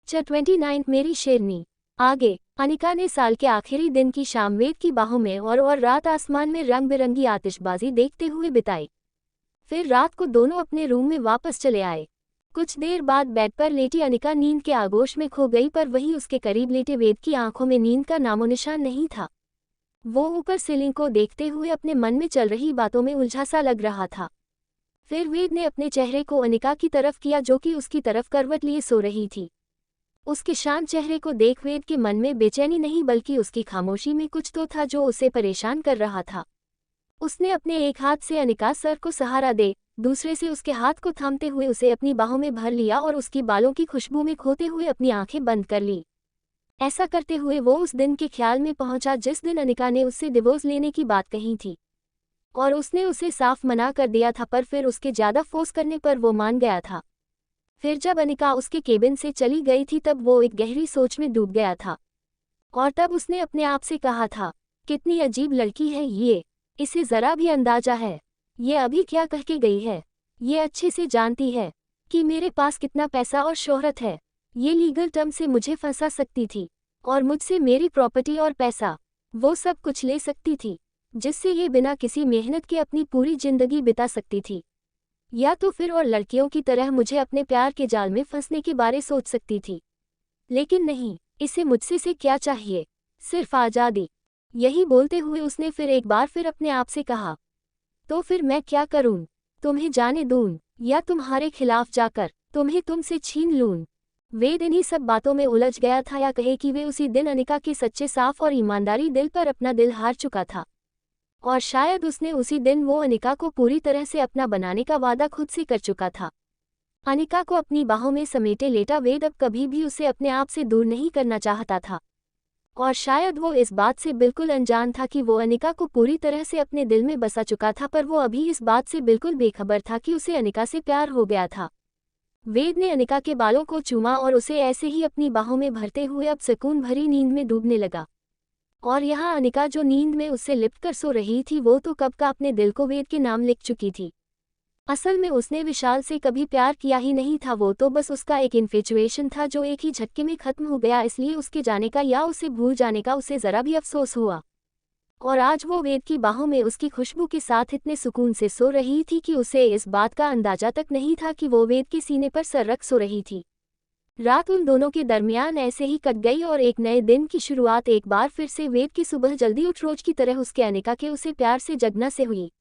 29 मेरी शेरनी। आगे अनिका ने साल के आखिरी दिन की शाम वेद की बाहों में और रात आसमान में रंग बिरंगी आतिशबाजी देखते हुए बिताई। फिर रात को दोनों अपने रूम में वापस चले आए। कुछ देर बाद बेड पर लेटी अनिका नींद के आगोश में खो गई, पर वहीं उसके करीब लेटे वेद की आंखों में नींद का नामोनिशान नहीं था। वो ऊपर सीलिंग को देखते हुए अपने मन में चल रही बातों में उलझा सा लग रहा था। फिर वेद ने अपने चेहरे को अनिका की तरफ किया, जो कि उसकी तरफ करवट लिए सो रही थी। उसके शांत चेहरे को देख वेद के मन में बेचैनी नहीं बल्कि उसकी खामोशी में कुछ तो था जो उसे परेशान कर रहा था। उसने अपने एक हाथ से अनिका सर को सहारा दे, दूसरे से उसके हाथ को थामते हुए उसे अपनी बाहों में भर लिया और उसकी बालों की खुशबू में खोते हुए अपनी आंखें बंद कर ली। ऐसा करते हुए वो उस दिन के ख्याल में पहुंचा जिस दिन अनिका ने उससे डिवोर्स लेने की बात कही थी, और उसने उसे साफ मना कर दिया था, पर फिर उसके ज्यादा फोर्स करने पर वो मान गया था। फिर जब अनिका उसके केबिन से चली गई थी तब वो एक गहरी सोच में डूब गया था, और तब उसने अपने आप से कहा था, कितनी अजीब लड़की है ये, इसे जरा भी अंदाजा है ये अभी क्या कह के गई है। ये अच्छे से जानती है कि मेरे पास कितना पैसा और शोहरत है। ये लीगल टर्म से मुझे फंसा सकती थी और मुझसे मेरी प्रॉपर्टी और पैसा, वो सब कुछ ले सकती थी, जिससे ये बिना किसी मेहनत के अपनी पूरी जिंदगी बिता सकती थी। या तो फिर और लड़कियों की तरह मुझे अपने प्यार के जाल में फंसने के बारे सोच सकती थी। लेकिन नहीं, इसे मुझसे से क्या चाहिए, सिर्फ आज़ादी। यही बोलते हुए उसने फिर एक बार फिर अपने आप से कहा, तो फिर मैं क्या करूं? तुम्हें जाने दूं या तुम्हारे खिलाफ जाकर तुम्हें तुमसे छीन लूं? वेद इन्हीं सब बातों में उलझ गया था, या कहे कि वे उसी दिन अनिका के सच्चे साफ और ईमानदारी दिल पर अपना दिल हार चुका था, और शायद उसने उसी दिन वो अनिका को पूरी तरह से अपना बनाने का वादा खुद से कर चुका था। अनिका को अपनी बाहों में समेटे लेटा वेद अब कभी भी उसे अपने आप से दूर नहीं करना चाहता था, और शायद वो इस बात से बिल्कुल अनजान था कि वो अनिका को पूरी तरह से अपने दिल में बसा चुका था, पर वो अभी इस बात से बिल्कुल बेखबर था कि उसे अनिका से प्यार हो गया था। वेद ने अनिका के बालों को चूमा और उसे ऐसे ही अपनी बाहों में भरते हुए अब सुकून भरी नींद में डूबने लगा। और यहाँ अनिका जो नींद में उससे लिपटकर सो रही थी, वो तो कब का अपने दिल को वेद के नाम लिख चुकी थी। असल में उसने विशाल से कभी प्यार किया ही नहीं था, वो तो बस उसका एक इन्फेचुएशन था जो एक ही झटके में खत्म हो गया। इसलिए उसके जाने का या उसे भूल जाने का उसे जरा भी अफसोस हुआ। और आज वो वेद की बाहों में उसकी खुशबू के साथ इतने सुकून से सो रही थी कि उसे इस बात का अंदाजा तक नहीं था कि वो वेद के सीने पर सर रख सो रही थी। रात उन दोनों के दरमियान ऐसे ही कट गई और एक नए दिन की शुरुआत एक बार फिर से वेद की सुबह जल्दी उठ रोज की तरह उसके अनिका के उसे प्यार से जगना से हुई।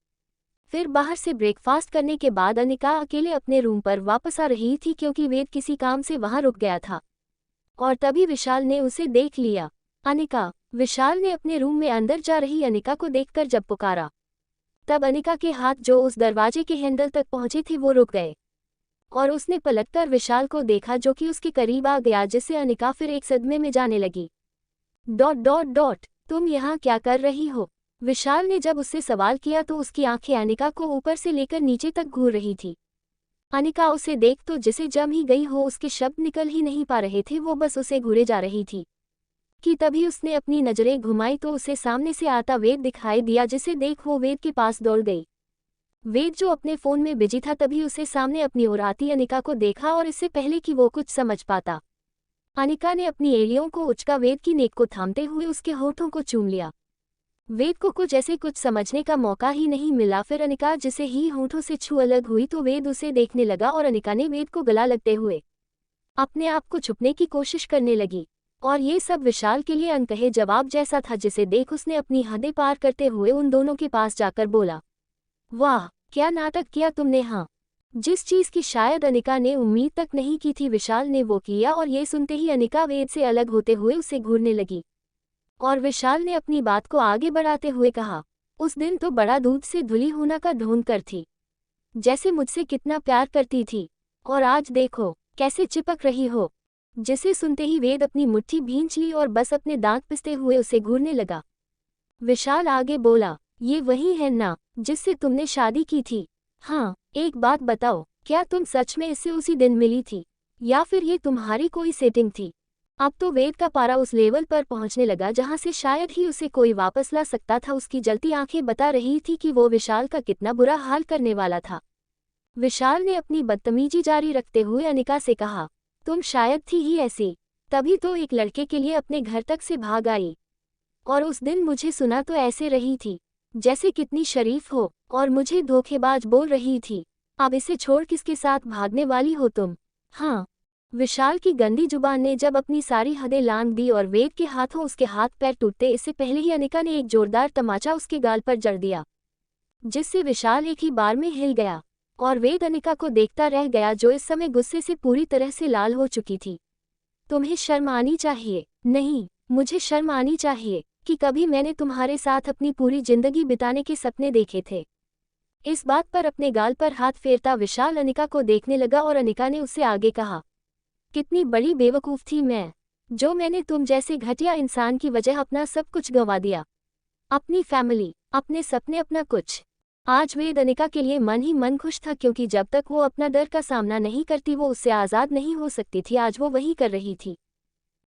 फिर बाहर से ब्रेकफास्ट करने के बाद अनिका अकेले अपने रूम पर वापस आ रही थी, क्योंकि वेद किसी काम से वहां रुक गया था, और तभी विशाल ने उसे देख लिया। अनिका, विशाल ने अपने रूम में अंदर जा रही अनिका को देखकर जब पुकारा, तब अनिका के हाथ जो उस दरवाजे के हैंडल तक पहुंचे थे वो रुक गए, और उसने पलटकर विशाल को देखा जो कि उसके करीब आ गया, जिससे अनिका फिर एक सदमे में जाने लगी। तुम यहाँ क्या कर रही हो? विशाल ने जब उससे सवाल किया तो उसकी आंखें अनिका को ऊपर से लेकर नीचे तक घूर रही थी। अनिका उसे देख तो जिसे जम ही गई हो, उसके शब्द निकल ही नहीं पा रहे थे, वो बस उसे घूरे जा रही थी कि तभी उसने अपनी नजरें घुमाई तो उसे सामने से आता वेद दिखाई दिया, जिसे देख वो वेद के पास दौड़ गई। वेद जो अपने फोन में बिजी था तभी उसे सामने अपनी ओर आती अनिका को देखा, और इससे पहले कि वो कुछ समझ पाता, अनिका ने अपनी एड़ियों को उचका वेद की नेक को थामते हुए उसके होठों को चूम लिया। वेद को कुछ समझने का मौका ही नहीं मिला। फिर अनिका जिसे ही होठों से छू अलग हुई तो वेद उसे देखने लगा, और अनिका ने वेद को गला लगते हुए अपने आप को छुपने की कोशिश करने लगी। और ये सब विशाल के लिए अनकहे जवाब जैसा था, जिसे देख उसने अपनी हदें पार करते हुए उन दोनों के पास जाकर बोला, वाह क्या नाटक किया तुमने। हाँ, जिस चीज की शायद अनिका ने उम्मीद तक नहीं की थी विशाल ने वो किया, और ये सुनते ही अनिका वेद से अलग होते हुए उसे घूरने लगी। और विशाल ने अपनी बात को आगे बढ़ाते हुए कहा, उस दिन तो बड़ा दूध से धुली होना का ढूंढ कर थी, जैसे मुझसे कितना प्यार करती थी, और आज देखो कैसे चिपक रही हो। जिसे सुनते ही वेद अपनी मुट्ठी भींच ली और बस अपने दांत पिसते हुए उसे घूरने लगा। विशाल आगे बोला, ये वही है ना जिससे तुमने शादी की थी? हाँ, एक बात बताओ, क्या तुम सच में इससे उसी दिन मिली थी, या फिर ये तुम्हारी कोई सेटिंग थी? अब तो वेद का पारा उस लेवल पर पहुंचने लगा जहां से शायद ही उसे कोई वापस ला सकता था। उसकी जलती आंखें बता रही थी कि वो विशाल का कितना बुरा हाल करने वाला था। विशाल ने अपनी बदतमीजी जारी रखते हुए अनिका से कहा, तुम शायद थी ही ऐसी, तभी तो एक लड़के के लिए अपने घर तक से भाग आई। और उस दिन मुझे सुना तो ऐसे रही थी जैसे कितनी शरीफ हो, और मुझे धोखेबाज बोल रही थी। अब इसे छोड़ किसके साथ भागने वाली हो तुम? हाँ। विशाल की गंदी जुबान ने जब अपनी सारी हदें लांघ दी और वेद के हाथों उसके हाथ पैर टूटते इससे पहले ही अनिका ने एक जोरदार तमाचा उसके गाल पर जड़ दिया, जिससे विशाल एक ही बार में हिल गया और वेद अनिका को देखता रह गया, जो इस समय गुस्से से पूरी तरह से लाल हो चुकी थी। तुम्हें शर्म आनी चाहिए। नहीं, मुझे शर्म आनी चाहिए कि कभी मैंने तुम्हारे साथ अपनी पूरी जिंदगी बिताने के सपने देखे थे। इस बात पर अपने गाल पर हाथ फेरता विशाल अनिका को देखने लगा और अनिका ने उससे आगे कहा, कितनी बड़ी बेवकूफ़ थी मैं, जो मैंने तुम जैसे घटिया इंसान की वजह अपना सब कुछ गंवा दिया, अपनी फैमिली, अपने सपने, अपना कुछ। आज वेद अनिका के लिए मन ही मन खुश था, क्योंकि जब तक वो अपना डर का सामना नहीं करती वो उससे आज़ाद नहीं हो सकती थी। आज वो वही कर रही थी।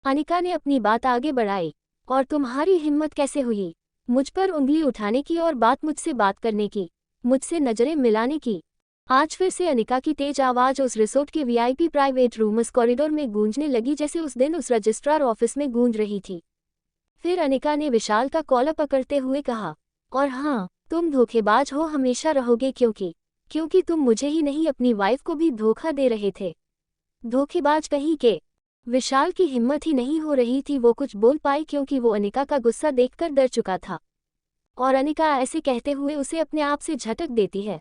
अनिका ने अपनी बात आगे बढ़ाई, और तुम्हारी हिम्मत कैसे हुई मुझ पर उंगली उठाने की और मुझसे बात करने की, मुझसे नज़रें मिलाने की? आज फिर से अनिका की तेज आवाज़ उस रिसोर्ट के वीआईपी प्राइवेट रूम्स कॉरिडोर में गूंजने लगी, जैसे उस दिन उस रजिस्ट्रार ऑफिस में गूंज रही थी। फिर अनिका ने विशाल का कॉलर पकड़ते हुए कहा, और हाँ, तुम धोखेबाज हो, हमेशा रहोगे, क्योंकि तुम मुझे ही नहीं अपनी वाइफ को भी धोखा दे रहे थे। धोखेबाज कहीं के। विशाल की हिम्मत ही नहीं हो रही थी वो कुछ बोल पाए, क्योंकि वो अनिका का गुस्सा देखकर डर चुका था, और अनिका ऐसे कहते हुए उसे अपने आप से झटक देती है।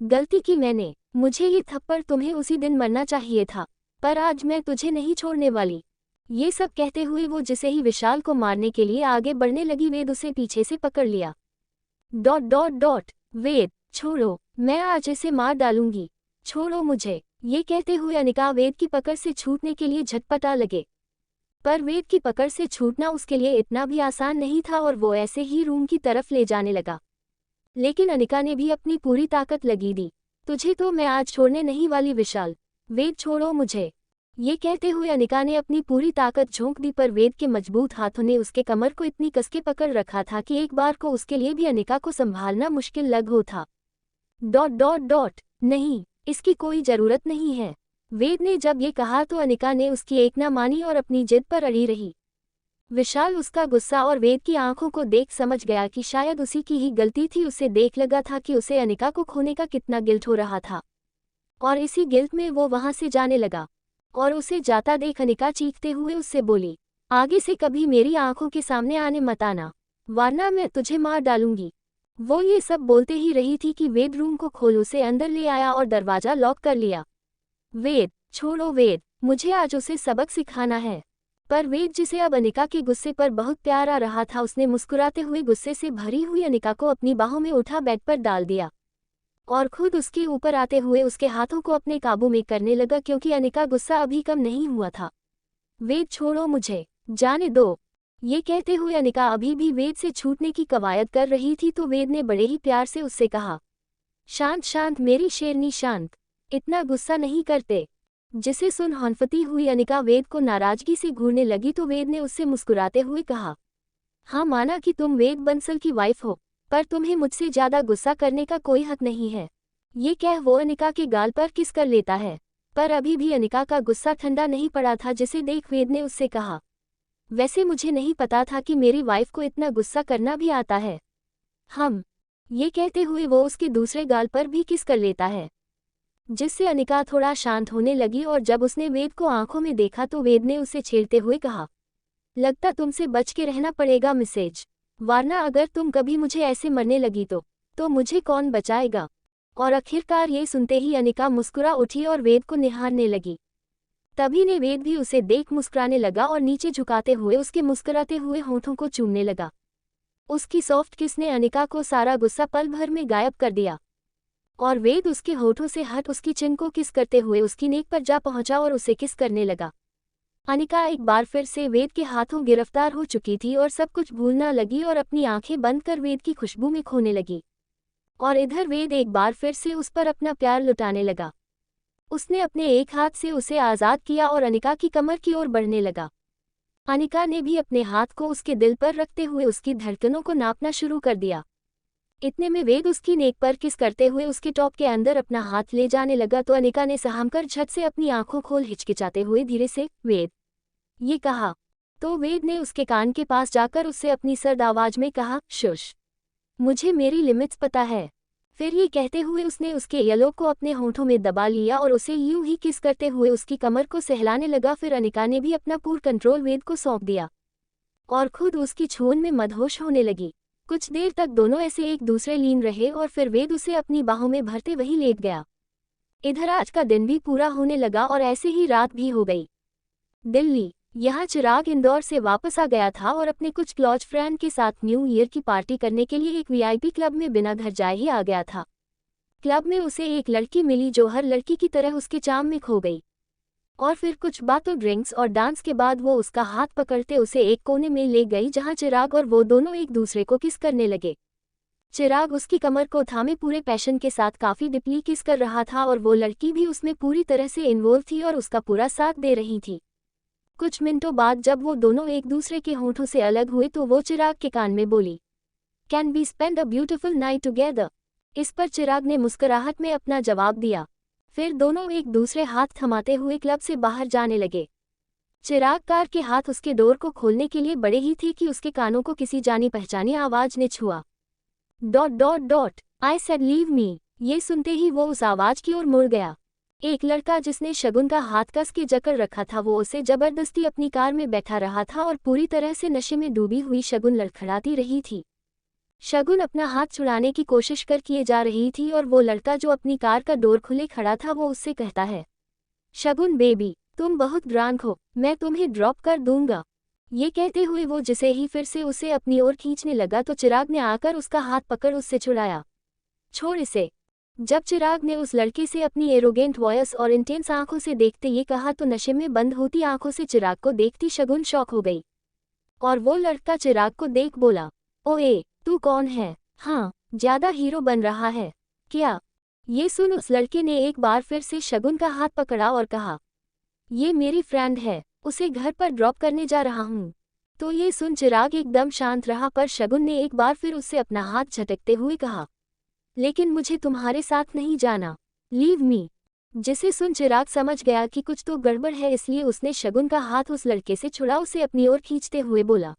गलती की मैंने, मुझे ये थप्पड़ तुम्हें उसी दिन मरना चाहिए था, पर आज मैं तुझे नहीं छोड़ने वाली। ये सब कहते हुए वो जिसे ही विशाल को मारने के लिए आगे बढ़ने लगी, वेद उसे पीछे से पकड़ लिया। वेद छोड़ो, मैं आज इसे मार डालूंगी, छोड़ो मुझे। ये कहते हुए अनिका वेद की पकड़ से छूटने के लिए झटपटा लगे, पर वेद की पकड़ से छूटना उसके लिए इतना भी आसान नहीं था और वो ऐसे ही रूम की तरफ ले जाने लगा। लेकिन अनिका ने भी अपनी पूरी ताकत लगी दी। तुझे तो मैं आज छोड़ने नहीं वाली विशाल, वेद छोड़ो मुझे। ये कहते हुए अनिका ने अपनी पूरी ताकत झोंक दी, पर वेद के मजबूत हाथों ने उसके कमर को इतनी कसके पकड़ रखा था कि एक बार को उसके लिए भी अनिका को संभालना मुश्किल लग हो था। नहीं, इसकी कोई जरूरत नहीं है। वेद ने जब ये कहा तो अनिका ने उसकी एक ना मानी और अपनी जिद पर अड़ी रही। विशाल उसका गुस्सा और वेद की आंखों को देख समझ गया कि शायद उसी की ही गलती थी। उसे देख लगा था कि उसे अनिका को खोने का कितना गिल्ट हो रहा था, और इसी गिल्ट में वो वहां से जाने लगा। और उसे जाता देख अनिका चीखते हुए उससे बोली, आगे से कभी मेरी आंखों के सामने आने मत आना, वरना मैं तुझे मार डालूंगी। वो ये सब बोलते ही रही थी कि वेद रूम को खोल उसे अंदर ले आया और दरवाजा लॉक कर लिया। वेद छोड़ो, वेद मुझे आज उसे सबक सिखाना है। पर वेद, जिसे अब अनिका के गुस्से पर बहुत प्यार आ रहा था, उसने मुस्कुराते हुए गुस्से से भरी हुई अनिका को अपनी बाहों में उठा बेड पर डाल दिया और खुद उसके ऊपर आते हुए उसके हाथों को अपने काबू में करने लगा, क्योंकि अनिका गुस्सा अभी कम नहीं हुआ था। वेद छोड़ो मुझे, जाने दो। ये कहते हुए अनिका अभी भी वेद से छूटने की कवायद कर रही थी तो वेद ने बड़े ही प्यार से उससे कहा, शांत शांत मेरी शेरनी शांत, इतना गुस्सा नहीं करते। जिसे सुन हौंफती हुई अनिका वेद को नाराजगी से घूरने लगी तो वेद ने उससे मुस्कुराते हुए कहा, हाँ माना कि तुम वेद बंसल की वाइफ हो, पर तुम्हें मुझसे ज्यादा गुस्सा करने का कोई हक नहीं है। ये कह वो अनिका के गाल पर किस कर लेता है, पर अभी भी अनिका का गुस्सा ठंडा नहीं पड़ा था, जिसे देख वेद ने उससे कहा, वैसे मुझे नहीं पता था कि मेरी वाइफ को इतना गुस्सा करना भी आता है। ये कहते हुए वो उसके दूसरे गाल पर भी किस कर लेता है, जिससे अनिका थोड़ा शांत होने लगी। और जब उसने वेद को आंखों में देखा तो वेद ने उसे छेड़ते हुए कहा, लगता तुमसे बच के रहना पड़ेगा मिसेज, वरना अगर तुम कभी मुझे ऐसे मरने लगी तो मुझे कौन बचाएगा। और आखिरकार ये सुनते ही अनिका मुस्कुरा उठी और वेद को निहारने लगी। तभी ने वेद भी उसे देख मुस्कुराने लगा और नीचे झुकाते हुए उसके मुस्कुराते हुए होठों को चूमने लगा। उसकी सॉफ्ट किस ने अनिका को सारा गुस्सा पल भर में गायब कर दिया, और वेद उसके होठों से हट उसकी चिन को किस करते हुए उसकी नेक पर जा पहुंचा और उसे किस करने लगा। अनिका एक बार फिर से वेद के हाथों गिरफ्तार हो चुकी थी और सब कुछ भूलना लगी और अपनी आंखें बंद कर वेद की खुशबू में खोने लगी। और इधर वेद एक बार फिर से उस पर अपना प्यार लुटाने लगा। उसने अपने एक हाथ से उसे आज़ाद किया और अनिका की कमर की ओर बढ़ने लगा। अनिका ने भी अपने हाथ को उसके दिल पर रखते हुए उसकी धड़कनों को नापना शुरू कर दिया। इतने में वेद उसकी नेक पर किस करते हुए उसके टॉप के अंदर अपना हाथ ले जाने लगा तो अनिका ने सहमकर झट से अपनी आंखों खोल हिचकिचाते हुए धीरे से वेद ये कहा। तो वेद ने उसके कान के पास जाकर उससे अपनी सर्द आवाज में कहा, शुश, मुझे मेरी लिमिट्स पता है। फिर ये कहते हुए उसने उसके येलो को अपने होंठों में दबा लिया और उसे यूं ही किस करते हुए उसकी कमर को सहलाने लगा। फिर अनिका ने भी अपना पूर्ण कंट्रोल वेद को सौंप दिया और खुद उसकी छून में मदहोश होने लगी। कुछ देर तक दोनों ऐसे एक दूसरे लीन रहे और फिर वेद उसे अपनी बाहों में भरते वही लेट गया। इधर आज का दिन भी पूरा होने लगा और ऐसे ही रात भी हो गई। दिल्ली, यहाँ चिराग इंदौर से वापस आ गया था और अपने कुछ क्लोज फ्रेंड के साथ न्यू ईयर की पार्टी करने के लिए एक वीआईपी क्लब में बिना घर जाए ही आ गया था। क्लब में उसे एक लड़की मिली जो हर लड़की की तरह उसके चाम में खो गई और फिर कुछ बातों, ड्रिंक्स और डांस के बाद वो उसका हाथ पकड़ते उसे एक कोने में ले गई जहां चिराग और वो दोनों एक दूसरे को किस करने लगे। चिराग उसकी कमर को थामे पूरे पैशन के साथ काफी डीपली किस कर रहा था और वो लड़की भी उसमें पूरी तरह से इन्वॉल्व थी और उसका पूरा साथ दे रही थी। कुछ मिनटों बाद जब वो दोनों एक दूसरे के होंठों से अलग हुए तो वो चिराग के कान में बोली, can we spend a beautiful night together. इस पर चिराग ने मुस्कुराहट में अपना जवाब दिया। फिर दोनों एक दूसरे हाथ थमाते हुए क्लब से बाहर जाने लगे। चिराग कार के हाथ उसके डोर को खोलने के लिए बड़े ही थे कि उसके कानों को किसी जानी पहचानी आवाज ने छुआ। Dot dot dot, I said leave me. ये सुनते ही वो उस आवाज की ओर मुड़ गया। एक लड़का जिसने शगुन का हाथ कस के जकड़ रखा था वो उसे जबरदस्ती अपनी कार में बैठा रहा था और पूरी तरह से नशे में डूबी हुई शगुन लड़खड़ाती रही थी। शगुन अपना हाथ छुड़ाने की कोशिश कर किए जा रही थी और वो लड़का जो अपनी कार का डोर खुले खड़ा था वो उससे कहता है, शगुन बेबी, तुम बहुत ड्रांक हो, मैं तुम्हें ड्रॉप कर दूंगा। ये कहते हुए वो जिसे ही फिर से उसे अपनी ओर खींचने लगा तो चिराग ने आकर उसका हाथ पकड़ उससे छुड़ाया। छोड़ इसे। जब चिराग ने उस लड़के से अपनी एरोगेंट वॉयस और इंटेंस आंखों से देखते ये कहा तो नशे में बंद होती आंखों से चिराग को देखती शगुन शॉक हो गई और वो लड़का चिराग को देख बोला, ओए, तू कौन है? हाँ, ज्यादा हीरो बन रहा है क्या? ये सुन उस लड़के ने एक बार फिर से शगुन का हाथ पकड़ा और कहा, ये मेरी फ्रेंड है, उसे घर पर ड्रॉप करने जा रहा हूँ। तो ये सुन चिराग एकदम शांत रहा पर शगुन ने एक बार फिर उससे अपना हाथ झटकते हुए कहा, लेकिन मुझे तुम्हारे साथ नहीं जाना, लीव मी। जिसे सुन चिराग समझ गया कि कुछ तो गड़बड़ है इसलिए उसने शगुन का हाथ उस लड़के से छुड़ा उसे अपनी ओर खींचते हुए बोला,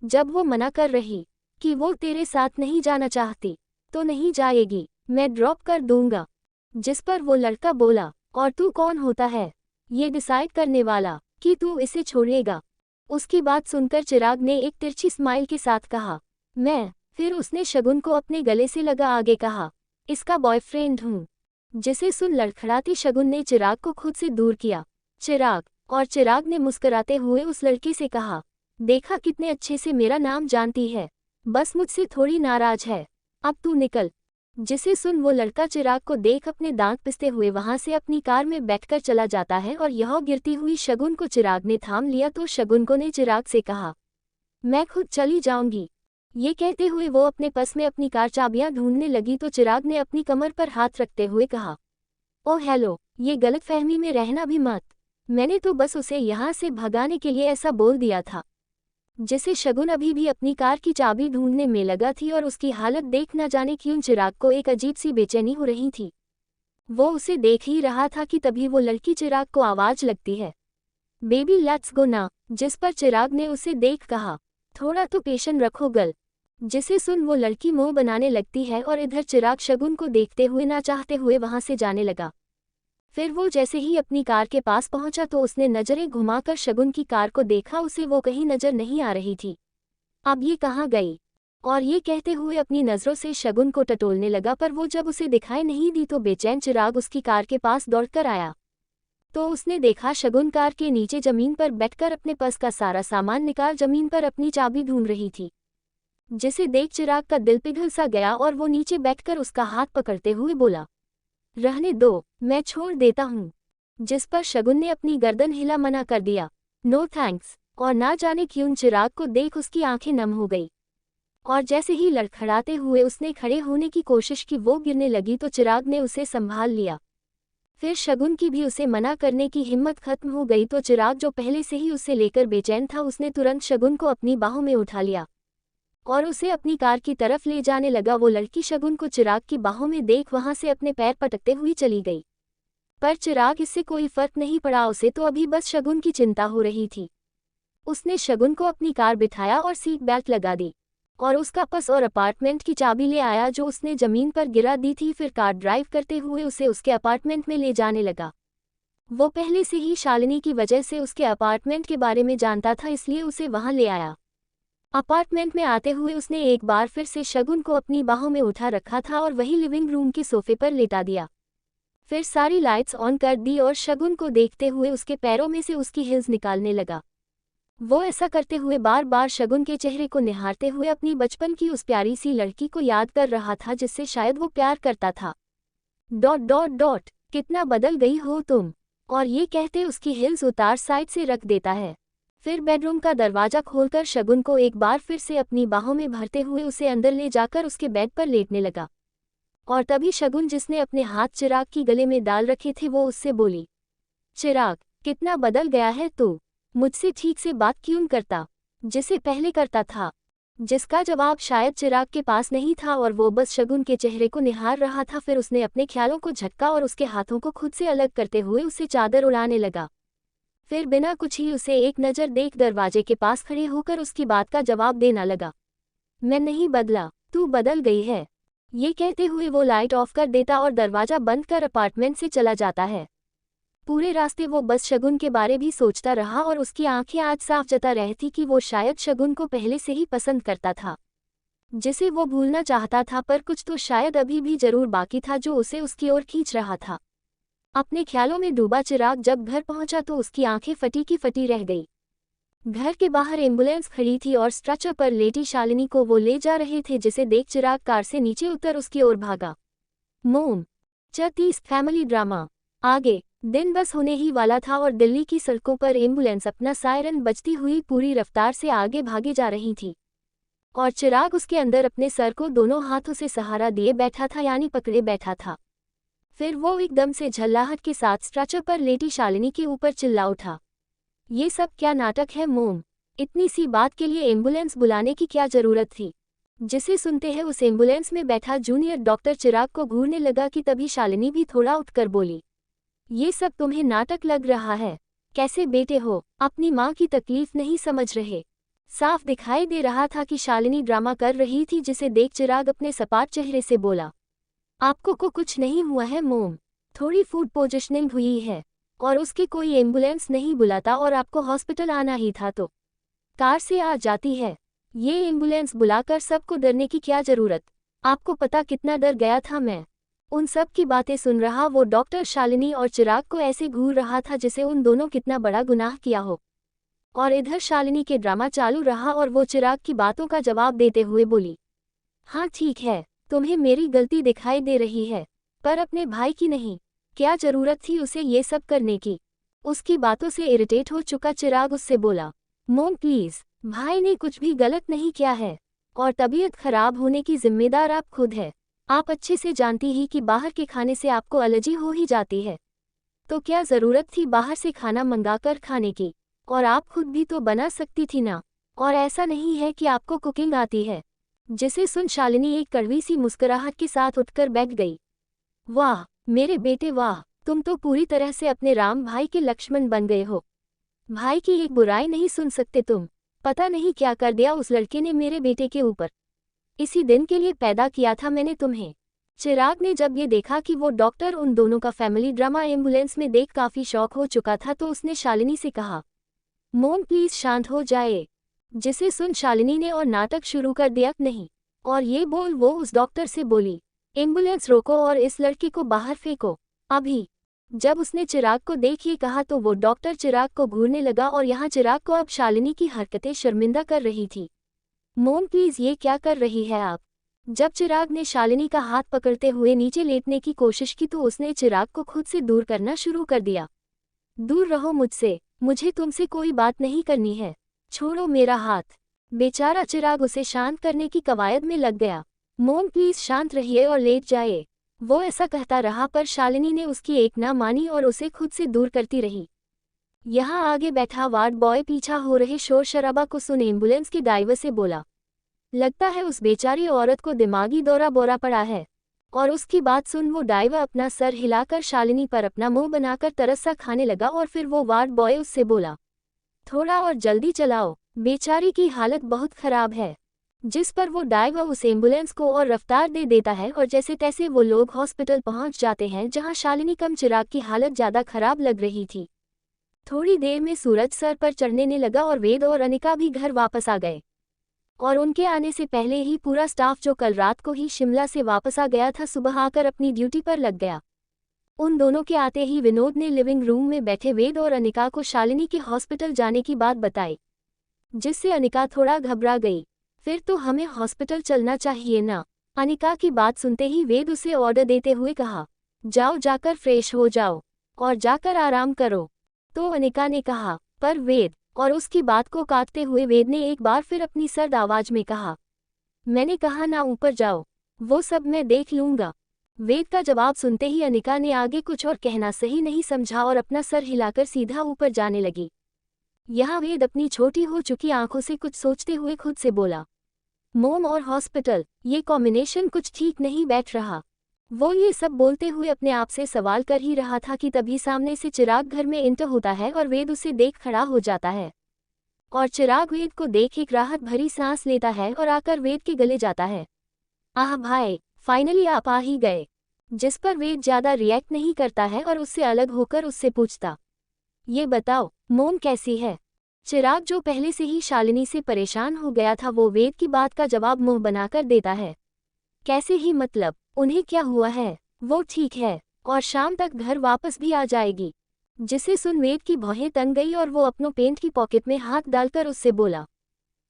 जब वो मना कर रही कि वो तेरे साथ नहीं जाना चाहती तो नहीं जाएगी, मैं ड्रॉप कर दूंगा। जिस पर वो लड़का बोला, और तू कौन होता है ये डिसाइड करने वाला कि तू इसे छोड़ेगा? उसकी बात सुनकर चिराग ने एक तिरछी स्माइल के साथ कहा, मैं। फिर उसने शगुन को अपने गले से लगा आगे कहा, इसका बॉयफ्रेंड हूँ। जिसे सुन लड़खड़ाती शगुन ने चिराग को खुद से दूर किया। चिराग ने मुस्कुराते हुए उस लड़के से कहा, देखा कितने अच्छे से मेरा नाम जानती है, बस मुझसे थोड़ी नाराज है, अब तू निकल। जिसे सुन वो लड़का चिराग को देख अपने दांत पिसते हुए वहां से अपनी कार में बैठकर चला जाता है और यह गिरती हुई शगुन को चिराग ने थाम लिया तो शगुन को ने चिराग से कहा, मैं खुद चली जाऊंगी। ये कहते हुए वो अपने पर्स में अपनी कार चाबियां ढूंढने लगी तो चिराग ने अपनी कमर पर हाथ रखते हुए कहा, ओह हेलो, ये गलतफहमी में रहना भी मत, मैंने तो बस उसे यहाँ से भगाने के लिए ऐसा बोल दिया था। जिसे शगुन अभी भी अपनी कार की चाबी ढूंढने में लगा थी और उसकी हालत देख न जाने क्यों चिराग को एक अजीब सी बेचैनी हो रही थी। वो उसे देख ही रहा था कि तभी वो लड़की चिराग को आवाज लगती है, बेबी लेट्स गो ना। जिस पर चिराग ने उसे देख कहा, थोड़ा तो पेशेंस रखो गर्ल। जिसे सुन वो लड़की मुंह बनाने लगती है और इधर चिराग शगुन को देखते हुए ना चाहते हुए वहां से जाने लगा। फिर वो जैसे ही अपनी कार के पास पहुंचा तो उसने नजरें घुमाकर शगुन की कार को देखा, उसे वो कहीं नजर नहीं आ रही थी। अब ये कहाँ गई? और ये कहते हुए अपनी नजरों से शगुन को टटोलने लगा पर वो जब उसे दिखाई नहीं दी तो बेचैन चिराग उसकी कार के पास दौड़कर आया तो उसने देखा शगुन कार के नीचे जमीन पर बैठकर अपने पर्स का सारा सामान निकाल जमीन पर अपनी चाबी ढूंढ रही थी। जिसे देख चिराग का दिल पिघल सा गया और वो नीचे बैठकर उसका हाथ पकड़ते हुए बोला, रहने दो, मैं छोड़ देता हूँ। जिस पर शगुन ने अपनी गर्दन हिला मना कर दिया, नो थैंक्स। और ना जाने क्यों चिराग को देख उसकी आंखें नम हो गई और जैसे ही लड़खड़ाते हुए उसने खड़े होने की कोशिश की वो गिरने लगी तो चिराग ने उसे संभाल लिया। फिर शगुन की भी उसे मना करने की हिम्मत खत्म हो गई तो चिराग जो पहले से ही उसे लेकर बेचैन था उसने तुरंत शगुन को अपनी बाहों में उठा लिया और उसे अपनी कार की तरफ ले जाने लगा। वो लड़की शगुन को चिराग की बाहों में देख वहां से अपने पैर पटकते हुए चली गई। पर चिराग इससे कोई फर्क नहीं पड़ा, उसे तो अभी बस शगुन की चिंता हो रही थी। उसने शगुन को अपनी कार बिठाया और सीट बेल्ट लगा दी और उसका पर्स और अपार्टमेंट की चाबी ले आया जो उसने जमीन पर गिरा दी थी। फिर कार ड्राइव करते हुए उसे उसके अपार्टमेंट में ले जाने लगा। वो पहले से ही शालिनी की वजह से उसके अपार्टमेंट के बारे में जानता था, इसलिए उसे वहां ले आया। अपार्टमेंट में आते हुए उसने एक बार फिर से शगुन को अपनी बाहों में उठा रखा था और वही लिविंग रूम के सोफे पर लेटा दिया। फिर सारी लाइट्स ऑन कर दी और शगुन को देखते हुए उसके पैरों में से उसकी हिल्स निकालने लगा। वो ऐसा करते हुए बार बार शगुन के चेहरे को निहारते हुए अपनी बचपन की उस प्यारी सी लड़की को याद कर रहा था जिससे शायद वो प्यार करता था। कितना बदल गई हो तुम। और ये कहते उसकी हिल्स उतार साइड से रख देता है। फिर बेडरूम का दरवाजा खोलकर शगुन को एक बार फिर से अपनी बाहों में भरते हुए उसे अंदर ले जाकर उसके बेड पर लेटने लगा। और तभी शगुन, जिसने अपने हाथ चिराग की गले में डाल रखे थे, वो उससे बोली, चिराग कितना बदल गया है तू, मुझसे ठीक से बात क्यों करता जिसे पहले करता था। जिसका जवाब शायद चिराग के पास नहीं था और वो बस शगुन के चेहरे को निहार रहा था। फिर उसने अपने ख्यालों को झटका और उसके हाथों को खुद से अलग करते हुए उसे चादर उड़ाने लगा। फिर बिना कुछ ही उसे एक नज़र देख दरवाजे के पास खड़े होकर उसकी बात का जवाब देना लगा। मैं नहीं बदला, तू बदल गई है। ये कहते हुए वो लाइट ऑफ कर देता और दरवाजा बंद कर अपार्टमेंट से चला जाता है। पूरे रास्ते वो बस शगुन के बारे भी सोचता रहा और उसकी आंखें आज साफ जता रहती कि वो शायद शगुन को पहले से ही पसंद करता था, जिसे वो भूलना चाहता था। पर कुछ तो शायद अभी भी जरूर बाकी था जो उसे उसकी ओर खींच रहा था। अपने ख्यालों में डूबा चिराग जब घर पहुंचा तो उसकी आंखें फटी की फटी रह गई। घर के बाहर एम्बुलेंस खड़ी थी और स्ट्रेचर पर लेटी शालिनी को वो ले जा रहे थे, जिसे देख चिराग कार से नीचे उतर उसकी ओर भागा। मोम 30 फैमिली ड्रामा आगे। दिन बस होने ही वाला था और दिल्ली की सड़कों पर एम्बुलेंस अपना सायरन बजती हुई पूरी रफ्तार से आगे भागे जा रही थी और चिराग उसके अंदर अपने सर को दोनों हाथों से सहारा दिए बैठा था, यानी पकड़े बैठा था। फिर वो एकदम से झल्लाहट के साथ स्ट्रेचर पर लेटी शालिनी के ऊपर चिल्ला उठा, ये सब क्या नाटक है मोम, इतनी सी बात के लिए एम्बुलेंस बुलाने की क्या जरूरत थी। जिसे सुनते हैं उस एम्बुलेंस में बैठा जूनियर डॉक्टर चिराग को घूरने लगा कि तभी शालिनी भी थोड़ा उठकर बोली, ये सब तुम्हें नाटक लग रहा है। कैसे बेटे हो, अपनी माँ की तकलीफ नहीं समझ रहे। साफ दिखाई दे रहा था कि शालिनी ड्रामा कर रही थी, जिसे देख चिराग अपने सपाट चेहरे से बोला, आपको को कुछ नहीं हुआ है मोम, थोड़ी फूड पोजिशनिंग हुई है और उसकी कोई एम्बुलेंस नहीं बुलाता और आपको हॉस्पिटल आना ही था तो कार से आ जाती है। ये एम्बुलेंस बुलाकर सबको डरने की क्या जरूरत, आपको पता कितना डर गया था मैं। उन सब की बातें सुन रहा वो डॉक्टर शालिनी और चिराग को ऐसे घूर रहा था जिसे उन दोनों कितना बड़ा गुनाह किया हो। और इधर शालिनी के ड्रामा चालू रहा और वो चिराग की बातों का जवाब देते हुए बोली, हाँ ठीक है, तुम्हें मेरी गलती दिखाई दे रही है, पर अपने भाई की नहीं। क्या जरूरत थी उसे ये सब करने की। उसकी बातों से इरिटेट हो चुका चिराग उससे बोला, मोम प्लीज, भाई ने कुछ भी गलत नहीं किया है और तबीयत खराब होने की जिम्मेदार आप खुद है। आप अच्छे से जानती ही कि बाहर के खाने से आपको एलर्जी हो ही जाती है, तो क्या ज़रूरत थी बाहर से खाना मंगाकर खाने की, और आप खुद भी तो बना सकती थी ना। और ऐसा नहीं है कि आपको कुकिंग आती है। जिसे सुन शालिनी एक कड़वी सी मुस्कुराहट के साथ उठकर बैठ गई। वाह मेरे बेटे वाह, तुम तो पूरी तरह से अपने राम भाई के लक्ष्मण बन गए हो। भाई की एक बुराई नहीं सुन सकते तुम। पता नहीं क्या कर दिया उस लड़के ने मेरे बेटे के ऊपर। इसी दिन के लिए पैदा किया था मैंने तुम्हें। चिराग ने जब ये देखा कि वो डॉक्टर उन दोनों का फैमिली ड्रामा एम्बुलेंस में देख काफी शौक हो चुका था, तो उसने शालिनी से कहा, मोम प्लीज शांत हो जाए। जिसे सुन शालिनी ने और नाटक शुरू कर दिया, नहीं। और ये बोल वो उस डॉक्टर से बोली, एम्बुलेंस रोको और इस लड़के को बाहर फेंको अभी। जब उसने चिराग को देख ये कहा तो वो डॉक्टर चिराग को घूरने लगा और यहाँ चिराग को अब शालिनी की हरकतें शर्मिंदा कर रही थी। मोम प्लीज ये क्या कर रही है आप। जब चिराग ने शालिनी का हाथ पकड़ते हुए नीचे लेटने की कोशिश की तो उसने चिराग को खुद से दूर करना शुरू कर दिया। दूर रहो मुझसे, मुझे तुमसे कोई बात नहीं करनी है, छोड़ो मेरा हाथ। बेचारा चिराग उसे शांत करने की कवायद में लग गया। मोम प्लीज शांत रहिए और लेट जाए। वो ऐसा कहता रहा पर शालिनी ने उसकी एक ना मानी और उसे खुद से दूर करती रही। यहाँ आगे बैठा वार्ड बॉय पीछा हो रहे शोर शराबा को सुन एम्बुलेंस के ड्राइवर से बोला, लगता है उस बेचारी औरत को दिमागी दौरा बोरा पड़ा है। और उसकी बात सुन वो ड्राइवर अपना सर हिलाकर शालिनी पर अपना मुंह बनाकर तरस सा खाने लगा और फिर वो वार्ड बॉय उससे बोला, थोड़ा और जल्दी चलाओ, बेचारी की हालत बहुत खराब है। जिस पर वो ड्राइवर उस एम्बुलेंस को और रफ्तार दे देता है और जैसे तैसे वो लोग हॉस्पिटल पहुंच जाते हैं जहां शालिनी कम चिराग की हालत ज़्यादा खराब लग रही थी। थोड़ी देर में सूरज सर पर चढ़ने लगा और वेद और अनिका भी घर वापस आ गए। और उनके आने से पहले ही पूरा स्टाफ जो कल रात को ही शिमला से वापस आ गया था सुबह आकर अपनी ड्यूटी पर लग गया। उन दोनों के आते ही विनोद ने लिविंग रूम में बैठे वेद और अनिका को शालिनी के हॉस्पिटल जाने की बात बताई, जिससे अनिका थोड़ा घबरा गई। फिर तो हमें हॉस्पिटल चलना चाहिए ना? अनिका की बात सुनते ही वेद उसे ऑर्डर देते हुए कहा, जाओ जाकर फ्रेश हो जाओ और जाकर आराम करो। तो अनिका ने कहा, पर वेद, और उसकी बात को काटते हुए वेद ने एक बार फिर अपनी सर्द आवाज में कहा, मैंने कहा ना ऊपर जाओ, वो सब मैं देख लूंगा। वेद का जवाब सुनते ही अनिका ने आगे कुछ और कहना सही नहीं समझा और अपना सर हिलाकर सीधा ऊपर जाने लगी। यहाँ वेद अपनी छोटी हो चुकी आंखों से कुछ सोचते हुए खुद से बोला, मोम और हॉस्पिटल, ये कॉम्बिनेशन कुछ ठीक नहीं बैठ रहा। वो ये सब बोलते हुए अपने आप से सवाल कर ही रहा था कि तभी सामने से चिराग घर में एंटर होता है और वेद उसे देख खड़ा हो जाता है। और चिराग वेद को देख एक राहत भरी सांस लेता है और आकर वेद के गले जाता है। आह भाई, फाइनली आप आ ही गए। जिस पर वेद ज्यादा रिएक्ट नहीं करता है और उससे अलग होकर उससे पूछता, ये बताओ मोम कैसी है? चिराग जो पहले से ही शालिनी से परेशान हो गया था वो वेद की बात का जवाब मुंह बनाकर देता है। कैसे ही मतलब, उन्हें क्या हुआ है? वो ठीक है और शाम तक घर वापस भी आ जाएगी। जिसे सुन वेद की भौहें तंग गई और वो अपनों पेंट की पॉकेट में हाथ डालकर उससे बोला,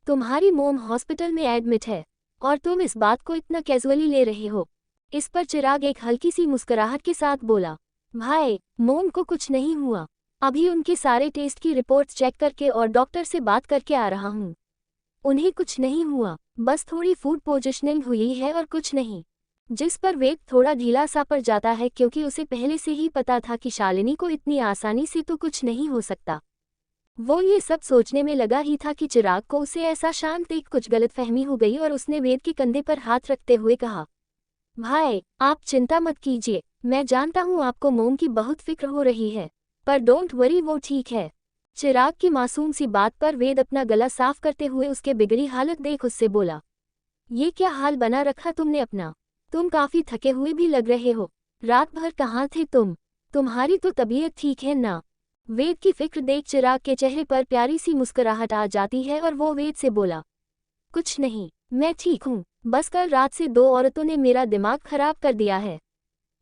तुम्हारी मोम हॉस्पिटल में एडमिट है और तुम इस बात को इतना कैजुअली ले रहे हो। इस पर चिराग एक हल्की सी मुस्कुराहट के साथ बोला, भाई मोम को कुछ नहीं हुआ, अभी उनके सारे टेस्ट की रिपोर्ट्स चेक करके और डॉक्टर से बात करके आ रहा हूँ। उन्हें कुछ नहीं हुआ, बस थोड़ी फूड पोजिशनिंग हुई है और कुछ नहीं। जिस पर वेद थोड़ा ढीला सा पड़ जाता है क्योंकि उसे पहले से ही पता था कि शालिनी को इतनी आसानी से तो कुछ नहीं हो सकता। वो ये सब सोचने में लगा ही था कि चिराग को उसे ऐसा शांत देख कुछ गलतफहमी हो गई और उसने वेद के कंधे पर हाथ रखते हुए कहा, भाई आप चिंता मत कीजिए, मैं जानता हूँ आपको मोम की बहुत फिक्र हो रही है, पर डोंट वरी वो ठीक है। चिराग की मासूम सी बात पर वेद अपना गला साफ करते हुए उसके बिगड़ी हालत देख उससे बोला, ये क्या हाल बना रखा तुमने अपना? तुम काफी थके हुए भी लग रहे हो, रात भर कहाँ थे तुम? तुम्हारी तो तबीयत ठीक है ना? वेद की फिक्र देख चिराग के चेहरे पर प्यारी सी मुस्कुराहट आ जाती है और वो वेद से बोला, कुछ नहीं, मैं ठीक हूँ, बस कल रात से दो औरतों ने मेरा दिमाग खराब कर दिया है।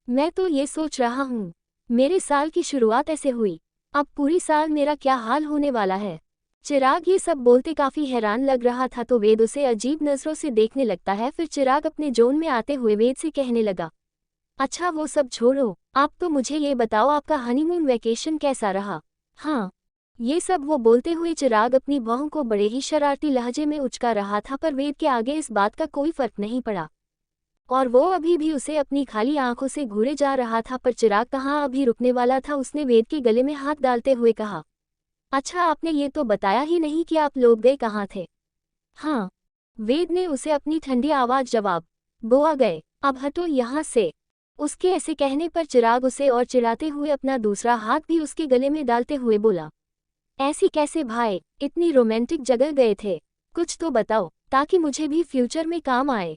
मैं तो ये सोच रहा हूँ, मेरे साल की शुरुआत ऐसे हुई, अब पूरी साल मेरा क्या हाल होने वाला है। चिराग ये सब बोलते काफी हैरान लग रहा था तो वेद उसे अजीब नजरों से देखने लगता है। फिर चिराग अपने जोन में आते हुए वेद से कहने लगा, अच्छा वो सब छोड़ो, आप तो मुझे ये बताओ आपका हनीमून वैकेशन कैसा रहा? हाँ, ये सब वो बोलते हुए चिराग अपनी बहू को बड़े ही शरारती लहजे में उचका रहा था पर वेद के आगे इस बात का कोई फर्क नहीं पड़ा और वो अभी भी उसे अपनी खाली आंखों से घूरे जा रहा था। पर चिराग कहाँ अभी रुकने वाला था, उसने वेद के गले में हाथ डालते हुए कहा, अच्छा आपने ये तो बताया ही नहीं कि आप लोग गए कहाँ थे? हाँ, वेद ने उसे अपनी ठंडी आवाज जवाब, गोवा गए, अब हटो यहाँ से। उसके ऐसे कहने पर चिराग उसे और चिढ़ाते हुए अपना दूसरा हाथ भी उसके गले में डालते हुए बोला, ऐसी कैसे भाई, इतनी रोमांटिक जगह गए थे, कुछ तो बताओ ताकि मुझे भी फ्यूचर में काम आए।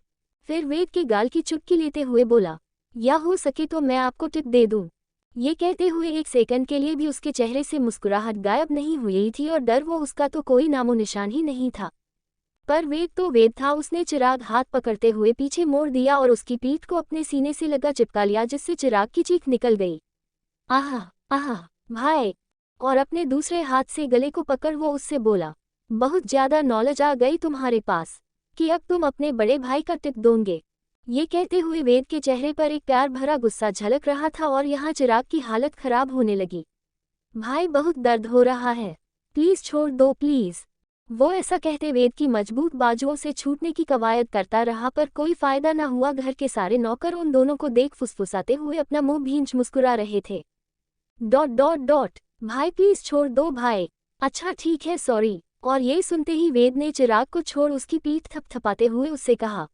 फिर वेद के गाल की चुटकी लेते हुए बोला, या हो सके तो मैं आपको टिप दे दूं। ये कहते हुए एक सेकंड के लिए भी उसके चेहरे से मुस्कुराहट गायब नहीं हुई थी और डर वो उसका तो कोई नामो निशान ही नहीं था। पर वेद तो वेद था, उसने चिराग हाथ पकड़ते हुए पीछे मोड़ दिया और उसकी पीठ को अपने सीने से लगा चिपका लिया जिससे चिराग की चीख निकल गई। आह आह भाई, और अपने दूसरे हाथ से गले को पकड़ वो उससे बोला, बहुत ज्यादा नॉलेज आ गई तुम्हारे पास कि अब तुम अपने बड़े भाई का टिप दोगे। ये कहते हुए वेद के चेहरे पर एक प्यार भरा गुस्सा झलक रहा था और यहाँ चिराग की हालत खराब होने लगी। भाई बहुत दर्द हो रहा है, प्लीज छोड़ दो प्लीज। वो ऐसा कहते वेद की मजबूत बाजुओं से छूटने की कवायद करता रहा पर कोई फायदा न हुआ। घर के सारे नौकर उन दोनों को देख फुसफुसाते हुए अपना मुंह भींच मुस्कुरा रहे थे। डॉट डॉट डॉट भाई प्लीज छोड़ दो भाई। अच्छा ठीक है सॉरी। और ये सुनते ही वेद ने चिराग को छोड़ उसकी पीठ थपथपाते हुए उससे कहा,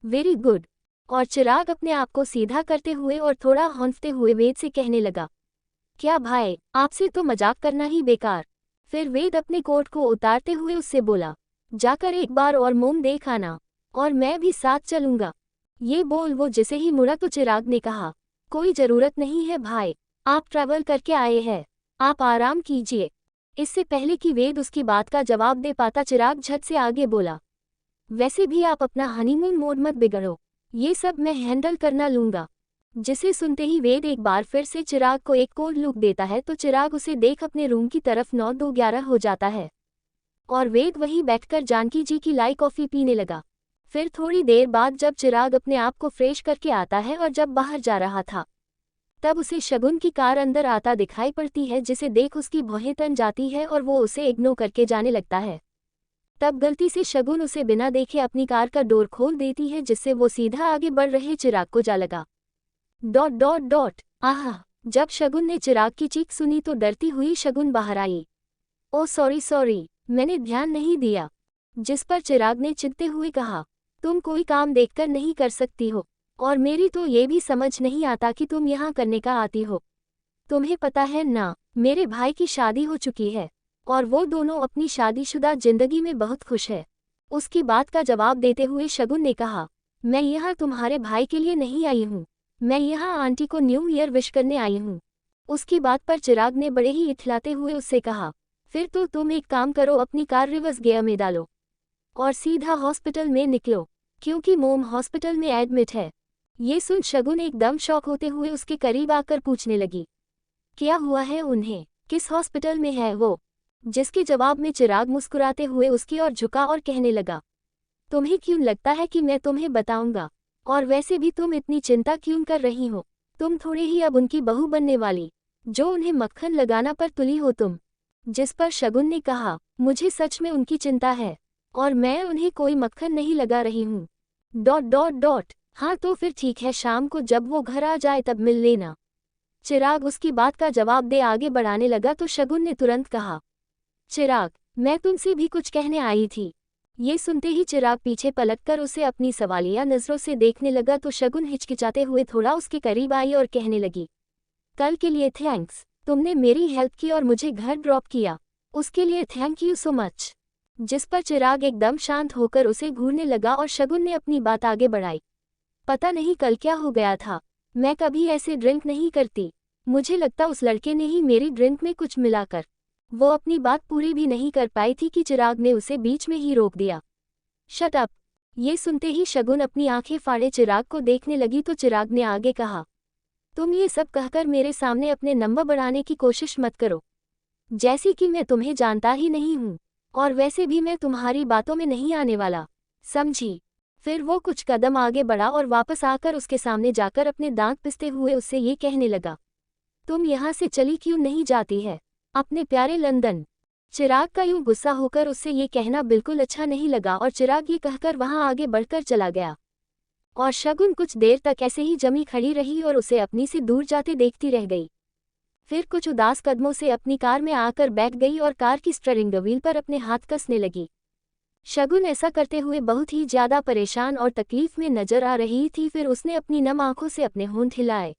वेरी गुड। और चिराग अपने आप को सीधा करते हुए और थोड़ा हौंफते हुए वेद से कहने लगा, क्या भाई, आपसे तो मजाक करना ही बेकार। फिर वेद अपने कोट को उतारते हुए उससे बोला, जाकर एक बार और मोम देख आना, और मैं भी साथ चलूंगा। ये बोल वो जिसे ही मुड़ा तो चिराग ने कहा, कोई जरूरत नहीं है भाई, आप ट्रैवल करके आए हैं, आप आराम कीजिए। इससे पहले कि वेद उसकी बात का जवाब दे पाता चिराग झट से आगे बोला, वैसे भी आप अपना हनीमून मोड मत बिगड़ो, ये सब मैं हैंडल करना लूंगा। जिसे सुनते ही वेद एक बार फिर से चिराग को एक कोल्ड लुक देता है तो चिराग उसे देख अपने रूम की तरफ 9-2-11 हो जाता है और वेद वहीं बैठकर जानकी जी की लाई कॉफी पीने लगा। फिर थोड़ी देर बाद जब चिराग अपने आप को फ्रेश करके आता है और जब बाहर जा रहा था तब उसे शगुन की कार अंदर आता दिखाई पड़ती है, जिसे देख उसकी भौहें तन जाती है और वो उसे इग्नोर करके जाने लगता है। तब गलती से शगुन उसे बिना देखे अपनी कार का डोर खोल देती है, जिससे वो सीधा आगे बढ़ रहे चिराग को जा लगा। ... आह! जब शगुन ने चिराग की चीख सुनी तो डरती हुई शगुन बाहर आई। ओ सॉरी, मैंने ध्यान नहीं दिया। जिस पर चिराग ने चिढ़ते हुए कहा, तुम कोई काम देखकर नहीं कर सकती हो, और मेरी तो ये भी समझ नहीं आता कि तुम यहाँ करने का आती हो। तुम्हें पता है ना, मेरे भाई की शादी हो चुकी है और वो दोनों अपनी शादीशुदा जिंदगी में बहुत खुश है। उसकी बात का जवाब देते हुए शगुन ने कहा, मैं यहाँ तुम्हारे भाई के लिए नहीं आई हूँ, मैं यहाँ आंटी को न्यू ईयर विश करने आई हूँ। उसकी बात पर चिराग ने बड़े ही इठलाते हुए उससे कहा, फिर तो तुम एक काम करो, अपनी कार रिवर्स गियर में डालो और सीधा हॉस्पिटल में निकलो, क्योंकि मोम हॉस्पिटल में एडमिट है। ये सुन शगुन एकदम शॉक होते हुए उसके करीब आकर पूछने लगी, क्या हुआ है उन्हें, किस हॉस्पिटल में है वो? जिसके जवाब में चिराग मुस्कुराते हुए उसकी ओर झुका और कहने लगा, तुम्हें क्यों लगता है कि मैं तुम्हें बताऊंगा? और वैसे भी तुम इतनी चिंता क्यों कर रही हो? तुम थोड़े ही अब उनकी बहू बनने वाली, जो उन्हें मक्खन लगाना पर तुली हो तुम। जिस पर शगुन ने कहा, मुझे सच में उनकी चिंता है और मैं उन्हें कोई मक्खन नहीं लगा रही हूँ... हाँ तो फिर ठीक है, शाम को जब वो घर आ जाए तब मिल लेना। चिराग उसकी बात का जवाब दे आगे बढ़ाने लगा तो शगुन ने तुरंत कहा, चिराग, मैं तुमसे भी कुछ कहने आई थी। ये सुनते ही चिराग पीछे पलटकर उसे अपनी सवालिया नजरों से देखने लगा तो शगुन हिचकिचाते हुए थोड़ा उसके करीब आई और कहने लगी, कल के लिए थैंक्स, तुमने मेरी हेल्प की और मुझे घर ड्रॉप किया, उसके लिए थैंक यू सो मच। जिस पर चिराग एकदम शांत होकर उसे घूरने लगा और शगुन ने अपनी बात आगे बढ़ाई, पता नहीं कल क्या हो गया था, मैं कभी ऐसे ड्रिंक नहीं करती, मुझे लगता उस लड़के ने ही मेरी ड्रिंक में कुछ मिलाकर। वो अपनी बात पूरी भी नहीं कर पाई थी कि चिराग ने उसे बीच में ही रोक दिया। Shut up! ये सुनते ही शगुन अपनी आंखें फाड़े चिराग को देखने लगी तो चिराग ने आगे कहा, तुम ये सब कहकर मेरे सामने अपने नंबर बढ़ाने की कोशिश मत करो, जैसी कि मैं तुम्हें जानता ही नहीं हूँ, और वैसे भी मैं तुम्हारी बातों में नहीं आने वाला, समझी? फिर वो कुछ कदम आगे बढ़ा और वापस आकर उसके सामने जाकर अपने दांत पिसते हुए उससे ये कहने लगा, तुम यहाँ से चली क्यों नहीं जाती है, अपने प्यारे लंदन? चिराग का यूं गुस्सा होकर उससे ये कहना बिल्कुल अच्छा नहीं लगा और चिराग ये कहकर वहां आगे बढ़कर चला गया। और शगुन कुछ देर तक ऐसे ही जमी खड़ी रही और उसे अपनी से दूर जाते देखती रह गई। फिर कुछ उदास कदमों से अपनी कार में आकर बैठ गई और कार की स्टीयरिंग व्हील पर अपने हाथ कसने लगी। शगुन ऐसा करते हुए बहुत ही ज्यादा परेशान और तकलीफ में नजर आ रही थी। फिर उसने अपनी नम आंखों से अपने होंठ हिलाए,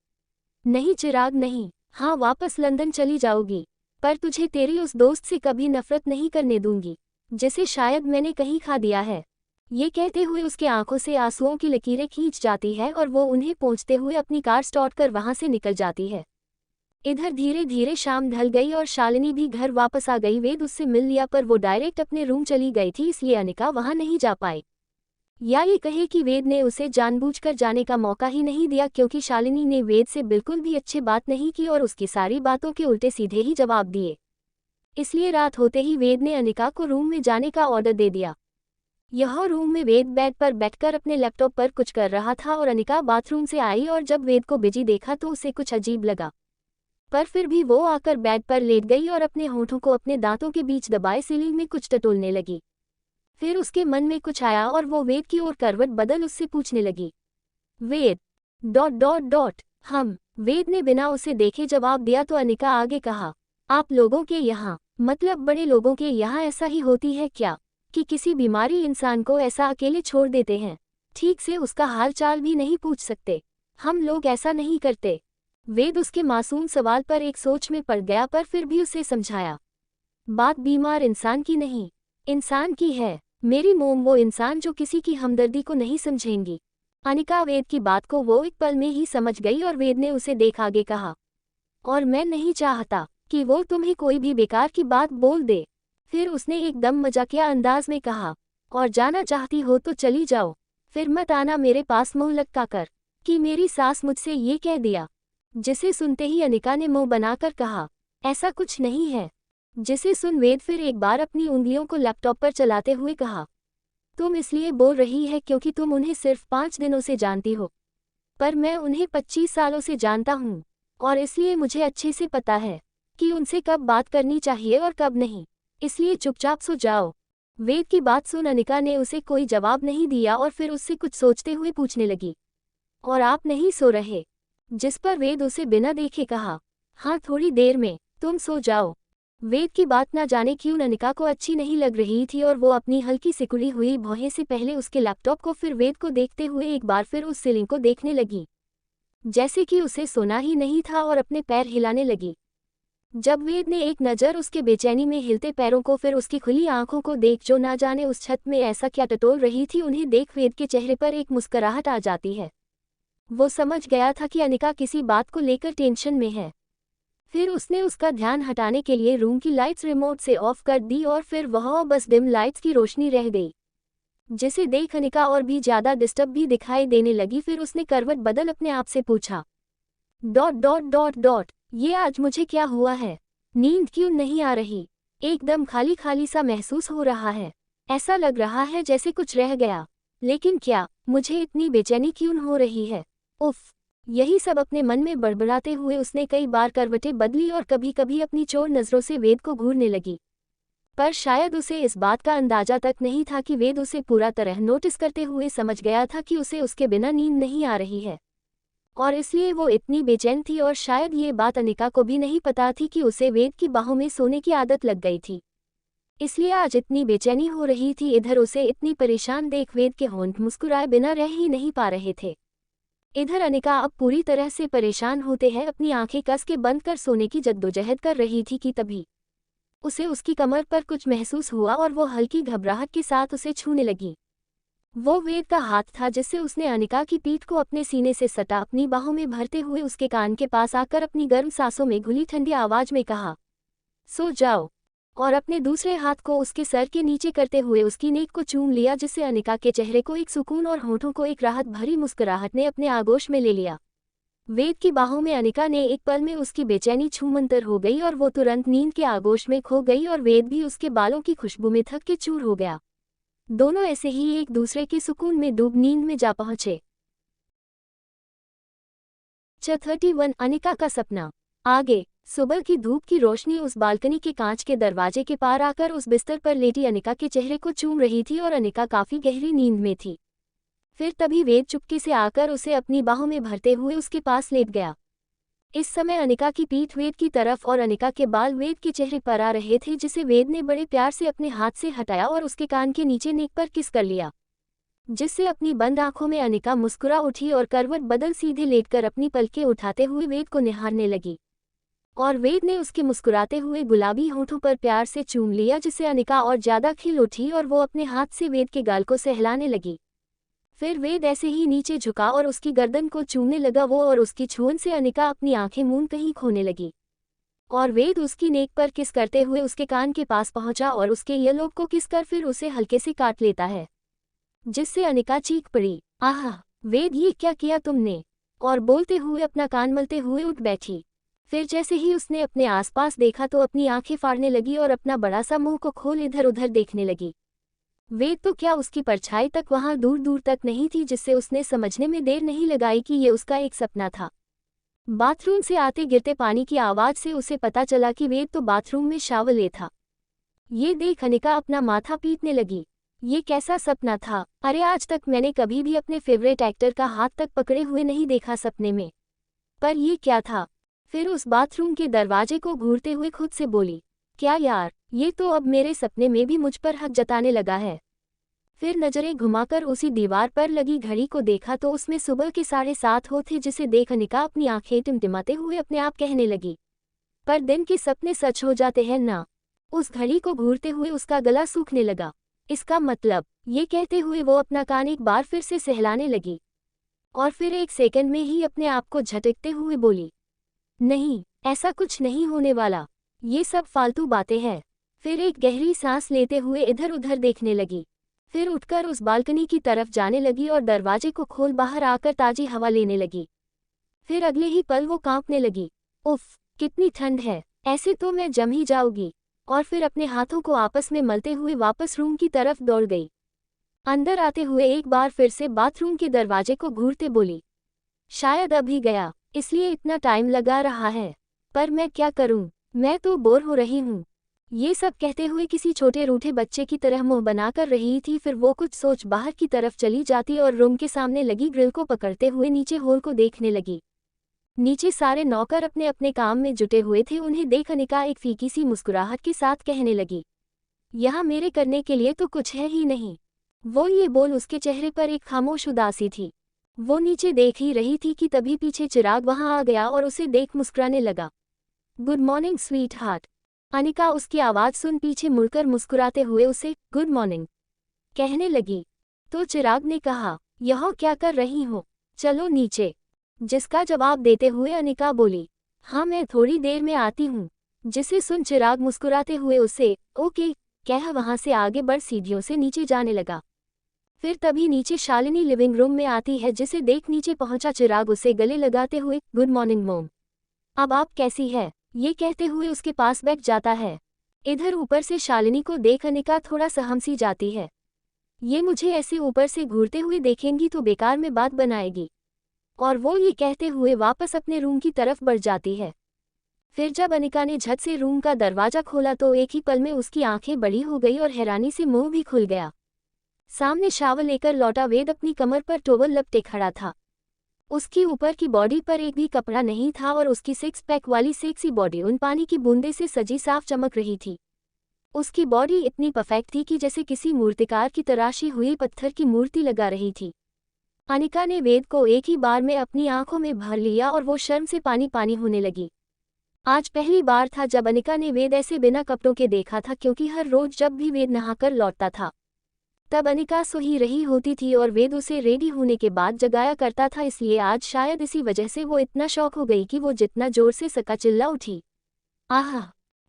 नहीं चिराग नहीं, हाँ वापस लंदन चली जाओगी, पर तुझे तेरी उस दोस्त से कभी नफरत नहीं करने दूंगी, जिसे शायद मैंने कहीं खा दिया है। ये कहते हुए उसके आंखों से आंसुओं की लकीरें खींच जाती है और वो उन्हें पहुंचते हुए अपनी कार स्टार्ट कर वहां से निकल जाती है। इधर धीरे धीरे शाम ढल गई और शालिनी भी घर वापस आ गई। वेद उससे मिल लिया पर वो डायरेक्ट अपने रूम चली गई थी, इसलिए अनिका वहां नहीं जा पाई। या ये कहे कि वेद ने उसे जानबूझकर जाने का मौका ही नहीं दिया, क्योंकि शालिनी ने वेद से बिल्कुल भी अच्छी बात नहीं की और उसकी सारी बातों के उल्टे सीधे ही जवाब दिए। इसलिए रात होते ही वेद ने अनिका को रूम में जाने का ऑर्डर दे दिया। यह रूम में वेद बेड पर बैठकर अपने लैपटॉप पर कुछ कर रहा था और अनिका बाथरूम से आई और जब वेद को बिजी देखा तो उसे कुछ अजीब लगा, पर फिर भी वो आकर बेड पर लेट गई और अपने होठों को अपने दांतों के बीच दबाए सीलिंग में कुछ टटोलने लगी। फिर उसके मन में कुछ आया और वो वेद की ओर करवट बदल उससे पूछने लगी, वेद ... हम। वेद ने बिना उसे देखे जवाब दिया तो अनिका आगे कहा, आप लोगों के यहाँ, मतलब बड़े लोगों के यहाँ ऐसा ही होती है क्या, कि किसी बीमारी इंसान को ऐसा अकेले छोड़ देते हैं, ठीक से उसका हाल चाल भी नहीं पूछ सकते? हम लोग ऐसा नहीं करते। वेद उसके मासूम सवाल पर एक सोच में पड़ गया, पर फिर भी उसे समझाया। बात बीमार इंसान की नहीं, इंसान की है। मेरी मोम वो इंसान जो किसी की हमदर्दी को नहीं समझेंगी। अनिका वेद की बात को वो एक पल में ही समझ गई और वेद ने उसे देख आगे कहा, और मैं नहीं चाहता कि वो तुम्हें कोई भी बेकार की बात बोल दे। फिर उसने एकदम मजाकिया अंदाज में कहा, और जाना चाहती हो तो चली जाओ, फिर मत आना मेरे पास मुंह लटका कर, कि मेरी सास मुझसे ये कह दिया। जिसे सुनते ही अनिका ने मुंह बनाकर कहा, ऐसा कुछ नहीं है। जिसे सुन वेद फिर एक बार अपनी उंगलियों को लैपटॉप पर चलाते हुए कहा, तुम इसलिए बोल रही है क्योंकि तुम उन्हें सिर्फ 5 दिनों से जानती हो, पर मैं उन्हें 25 सालों से जानता हूँ, और इसलिए मुझे अच्छे से पता है कि उनसे कब बात करनी चाहिए और कब नहीं, इसलिए चुपचाप सो जाओ। वेद की बात सुन अनिका ने उसे कोई जवाब नहीं दिया और फिर उससे कुछ सोचते हुए पूछने लगी, और आप नहीं सो रहे? जिस पर वेद उसे बिना देखे कहा, हाँ थोड़ी देर में, तुम सो जाओ। वेद की बात ना जाने क्यों अनिका को अच्छी नहीं लग रही थी और वो अपनी हल्की सिकुड़ी हुई भौहें से पहले उसके लैपटॉप को फिर वेद को देखते हुए एक बार फिर उस सीलिंग को देखने लगी, जैसे कि उसे सोना ही नहीं था, और अपने पैर हिलाने लगी। जब वेद ने एक नज़र उसके बेचैनी में हिलते पैरों को फिर उसकी खुली आंखों को देख जो ना जाने उस छत में ऐसा क्या टटोल रही थी, उन्हें देख वेद के चेहरे पर एक मुस्कुराहट आ जाती है। वो समझ गया था कि अनिका किसी बात को लेकर टेंशन में है। फिर उसने उसका ध्यान हटाने के लिए रूम की लाइट्स रिमोट से ऑफ कर दी और फिर वह बस डिम लाइट्स की रोशनी रह गई, जिसे देख अनिका और भी ज़्यादा डिस्टर्ब भी दिखाई देने लगी। फिर उसने करवट बदल अपने आप से पूछा, डॉट डॉट डॉट डॉट ये आज मुझे क्या हुआ है? नींद क्यों नहीं आ रही? एकदम खाली खाली सा महसूस हो रहा है। ऐसा लग रहा है जैसे कुछ रह गया, लेकिन क्या? मुझे इतनी बेचैनी क्यों हो रही है? उफ। यही सब अपने मन में बड़बड़ाते हुए उसने कई बार करवटें बदली और कभी कभी अपनी चोर नज़रों से वेद को घूरने लगी, पर शायद उसे इस बात का अंदाजा तक नहीं था कि वेद उसे पूरा तरह नोटिस करते हुए समझ गया था कि उसे उसके बिना नींद नहीं आ रही है, और इसलिए वो इतनी बेचैन थी। और शायद ये बात अनिका को भी नहीं पता थी कि उसे वेद की बाहों में सोने की आदत लग गई थी, इसलिए आज इतनी बेचैनी हो रही थी। इधर उसे इतनी परेशान देख वेद के होंठ मुस्कुराए बिना रह ही नहीं पा रहे थे। इधर अनिका अब पूरी तरह से परेशान होते हैं अपनी आंखें कस के बंद कर सोने की जद्दोजहद कर रही थी कि तभी उसे उसकी कमर पर कुछ महसूस हुआ और वो हल्की घबराहट के साथ उसे छूने लगी। वो वेद का हाथ था जिससे उसने अनिका की पीठ को अपने सीने से सटा अपनी बाहों में भरते हुए उसके कान के पास आकर अपनी गर्म सांसों में घुली ठंडी आवाज में कहा, सो जाओ, और अपने दूसरे हाथ को उसके सर के नीचे करते हुए उसकी नेक को चूम लिया, जिससे अनिका के चेहरे को एक सुकून और होठों को एक राहत भरी मुस्कुराहट ने अपने आगोश में ले लिया। वेद की बाहों में अनिका ने एक पल में उसकी बेचैनी छूमंतर हो गई और वो तुरंत नींद के आगोश में खो गई और वेद भी उसके बालों की खुशबू में थक के चूर हो गया। दोनों ऐसे ही एक दूसरे के सुकून में डूब नींद में जा पहुंचे। 31 अनिका का सपना। आगे सुबह की धूप की रोशनी उस बालकनी के कांच के दरवाजे के पार आकर उस बिस्तर पर लेटी अनिका के चेहरे को चूम रही थी और अनिका काफी गहरी नींद में थी। फिर तभी वेद चुपके से आकर उसे अपनी बाहों में भरते हुए उसके पास लेट गया। इस समय अनिका की पीठ वेद की तरफ और अनिका के बाल वेद के चेहरे पर आ रहे थे, जिसे वेद ने बड़े प्यार से अपने हाथ से हटाया और उसके कान के नीचे नेक पर किस कर लिया, जिससे अपनी बंद आंखों में अनिका मुस्कुरा उठी और करवट बदल सीधे लेटकर अपनी पलकें उठाते हुए वेद को निहारने लगी, और वेद ने उसके मुस्कुराते हुए गुलाबी होठों पर प्यार से चूम लिया, जिससे अनिका और ज्यादा खिल उठी और वो अपने हाथ से वेद के गाल को सहलाने लगी। फिर वेद ऐसे ही नीचे झुका और उसकी गर्दन को चूमने लगा वो, और उसकी छून से अनिका अपनी आंखें मूंद कहीं खोने लगी, और वेद उसकी नेक पर किस करते हुए उसके कान के पास पहुंचा और उसके ईयरलोब को किस कर फिर उसे हल्के से काट लेता है, जिससे अनिका चीख पड़ी, आह वेद ये क्या किया तुमने, और बोलते हुए अपना कान मलते हुए उठ बैठी। फिर जैसे ही उसने अपने आसपास देखा तो अपनी आंखें फाड़ने लगी और अपना बड़ा सा मुंह को खोल इधर उधर देखने लगी। वेद तो क्या उसकी परछाई तक वहां दूर दूर तक नहीं थी, जिससे उसने समझने में देर नहीं लगाई कि ये उसका एक सपना था। बाथरूम से आते गिरते पानी की आवाज से उसे पता चला कि वेद तो बाथरूम में शावर ले था। ये देख अनिका अपना माथा पीटने लगी। ये कैसा सपना था? अरे आज तक मैंने कभी भी अपने फेवरेट एक्टर का हाथ तक पकड़े हुए नहीं देखा सपने में, पर ये क्या था? फिर उस बाथरूम के दरवाजे को घूरते हुए खुद से बोली, क्या यार, ये तो अब मेरे सपने में भी मुझ पर हक जताने लगा है। फिर नजरें घुमाकर उसी दीवार पर लगी घड़ी को देखा तो उसमें सुबह के 7:30 हो थे, जिसे देख अनिका अपनी आंखें टिमटिमाते हुए अपने आप कहने लगी, पर दिन के सपने सच हो जाते हैं ना। उस घड़ी को घूरते हुए उसका गला सूखने लगा। इसका मतलब, ये कहते हुए वो अपना कान एक बार फिर से सहलाने लगी और फिर 1 सेकंड में ही अपने आप को झटकते हुए बोली, नहीं, ऐसा कुछ नहीं होने वाला, ये सब फालतू बातें हैं। फिर एक गहरी सांस लेते हुए इधर उधर देखने लगी। फिर उठकर उस बालकनी की तरफ जाने लगी और दरवाजे को खोल बाहर आकर ताजी हवा लेने लगी। फिर अगले ही पल वो कांपने लगी। उफ, कितनी ठंड है, ऐसे तो मैं जम ही जाऊंगी। और फिर अपने हाथों को आपस में मलते हुए वापस रूम की तरफ दौड़ गई। अंदर आते हुए एक बार फिर से बाथरूम के दरवाजे को घूरते बोली, शायद अभी गया, इसलिए इतना टाइम लगा रहा है, पर मैं क्या करूं, मैं तो बोर हो रही हूं। ये सब कहते हुए किसी छोटे रूठे बच्चे की तरह मुंह बनाकर रही थी। फिर वो कुछ सोच बाहर की तरफ चली जाती और रूम के सामने लगी ग्रिल को पकड़ते हुए नीचे हॉल को देखने लगी। नीचे सारे नौकर अपने अपने काम में जुटे हुए थे। उन्हें देख अनिका एक फीकी सी मुस्कुराहट के साथ कहने लगी, यहाँ मेरे करने के लिए तो कुछ है ही नहीं। वो ये बोल उसके चेहरे पर एक खामोश उदासी थी। वो नीचे देख ही रही थी कि तभी पीछे चिराग वहां आ गया और उसे देख मुस्कुराने लगा। Good morning sweet heart. Anika उसकी आवाज़ सुन पीछे मुड़कर मुस्कुराते हुए उसे गुड मॉर्निंग कहने लगी। तो चिराग ने कहा, यहाँ क्या कर रही हो, चलो नीचे। जिसका जवाब देते हुए अनिका बोली, हाँ मैं थोड़ी देर में आती हूँ। जिसे सुन चिराग मुस्कुराते हुए उसे ओके कह वहाँ से आगे बढ़ सीढ़ियों से नीचे जाने लगा। फिर तभी नीचे शालिनी लिविंग रूम में आती है, जिसे देख नीचे पहुंचा चिराग उसे गले लगाते हुए गुड मॉर्निंग मोम, अब आप कैसी है, ये कहते हुए उसके पास बैठ जाता है। इधर ऊपर से शालिनी को देख अनिका थोड़ा सहम सी जाती है। ये मुझे ऐसे ऊपर से घूरते हुए देखेंगी तो बेकार में बात बनाएगी। और वो ये कहते हुए वापस अपने रूम की तरफ बढ़ जाती है। फिर जब अनिका ने झट से रूम का दरवाजा खोला तो एक ही पल में उसकी आंखें बड़ी हो गई और हैरानी से मुंह भी खुल गया। सामने शावल लेकर लौटा वेद अपनी कमर पर टोवल लपटे खड़ा था। उसकी ऊपर की बॉडी पर एक भी कपड़ा नहीं था और उसकी 6 पैक वाली सेक्सी बॉडी उन पानी की बूंदे से सजी साफ चमक रही थी। उसकी बॉडी इतनी परफेक्ट थी कि जैसे किसी मूर्तिकार की तराशी हुई पत्थर की मूर्ति लगा रही थी। अनिका ने वेद को एक ही बार में अपनी आंखों में भर लिया और वो शर्म से पानी पानी होने लगी। आज पहली बार था जब अनिका ने वेद ऐसे बिना कपड़ों के देखा था, क्योंकि हर रोज जब भी वेद नहाकर लौटता था तब अनिका सो ही रही होती थी और वेद उसे रेडी होने के बाद जगाया करता था। इसलिए आज शायद इसी वजह से वो इतना शौक हो गई कि वो जितना जोर से सका चिल्ला उठी, आहा।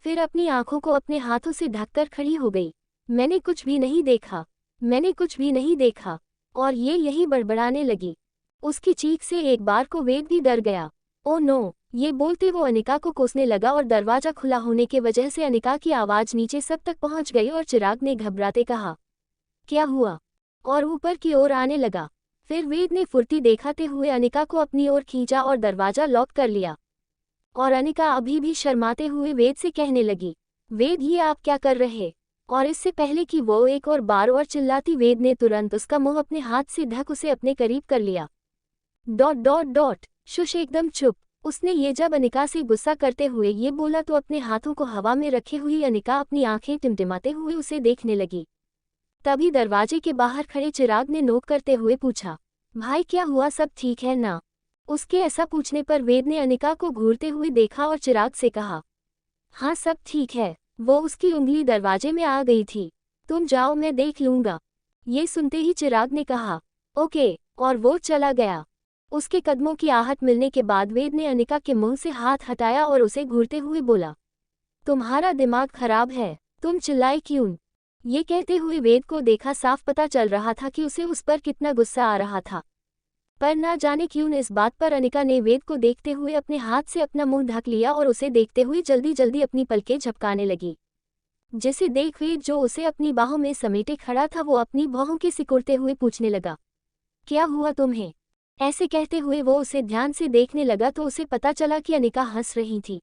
फिर अपनी आंखों को अपने हाथों से ढककर खड़ी हो गई। मैंने कुछ भी नहीं देखा, मैंने कुछ भी नहीं देखा। और ये यही बड़बड़ाने लगी। उसकी चीख से एक बार को वेद भी डर गया। ओ नो, ये बोलते वो अनिका को कोसने लगा और दरवाजा खुला होने के वजह से अनिका की आवाज़ नीचे सब तक पहुंच गई और चिराग ने घबराते कहा, क्या हुआ, और ऊपर की ओर आने लगा। फिर वेद ने फुर्ती दिखाते हुए अनिका को अपनी ओर खींचा और दरवाजा लॉक कर लिया। और अनिका अभी भी शर्माते हुए वेद से कहने लगी, वेद ये आप क्या कर रहे। और इससे पहले कि वो एक और बार और चिल्लाती, वेद ने तुरंत उसका मुंह अपने हाथ से ढक उसे अपने करीब कर लिया। डॉट डॉट डॉट शुश एकदम चुप। उसने ये जब अनिका से गुस्सा करते हुए ये बोला तो अपने हाथों को हवा में रखे हुई अनिका अपनी आंखें टिमटिमाते हुए उसे देखने लगी। तभी दरवाजे के बाहर खड़े चिराग ने नोक करते हुए पूछा, भाई क्या हुआ, सब ठीक है ना। उसके ऐसा पूछने पर वेद ने अनिका को घूरते हुए देखा और चिराग से कहा, हाँ सब ठीक है। वो उसकी उंगली दरवाजे में आ गई थी। तुम जाओ, मैं देख लूंगा। ये सुनते ही चिराग ने कहा, ओके, और वो चला गया। उसके कदमों की आहट मिलने के बाद वेद ने अनिका के मुंह से हाथ हटाया और उसे घूरते हुए बोला, तुम्हारा दिमाग खराब है, तुम चिल्लाई क्यों। ये कहते हुए वेद को देखा साफ पता चल रहा था कि उसे उस पर कितना गुस्सा आ रहा था। पर ना जाने क्यों इस बात पर अनिका ने वेद को देखते हुए अपने हाथ से अपना मुंह ढक लिया और उसे देखते हुए जल्दी जल्दी अपनी पलकें झपकाने लगी। जिसे देख वेद, जो उसे अपनी बाहों में समेटे खड़ा था, वो अपनी बाहों के सिकुड़ते हुए पूछने लगा, क्या हुआ तुम्हें। ऐसे कहते हुए वो उसे ध्यान से देखने लगा तो उसे पता चला कि अनिका हंस रही थी।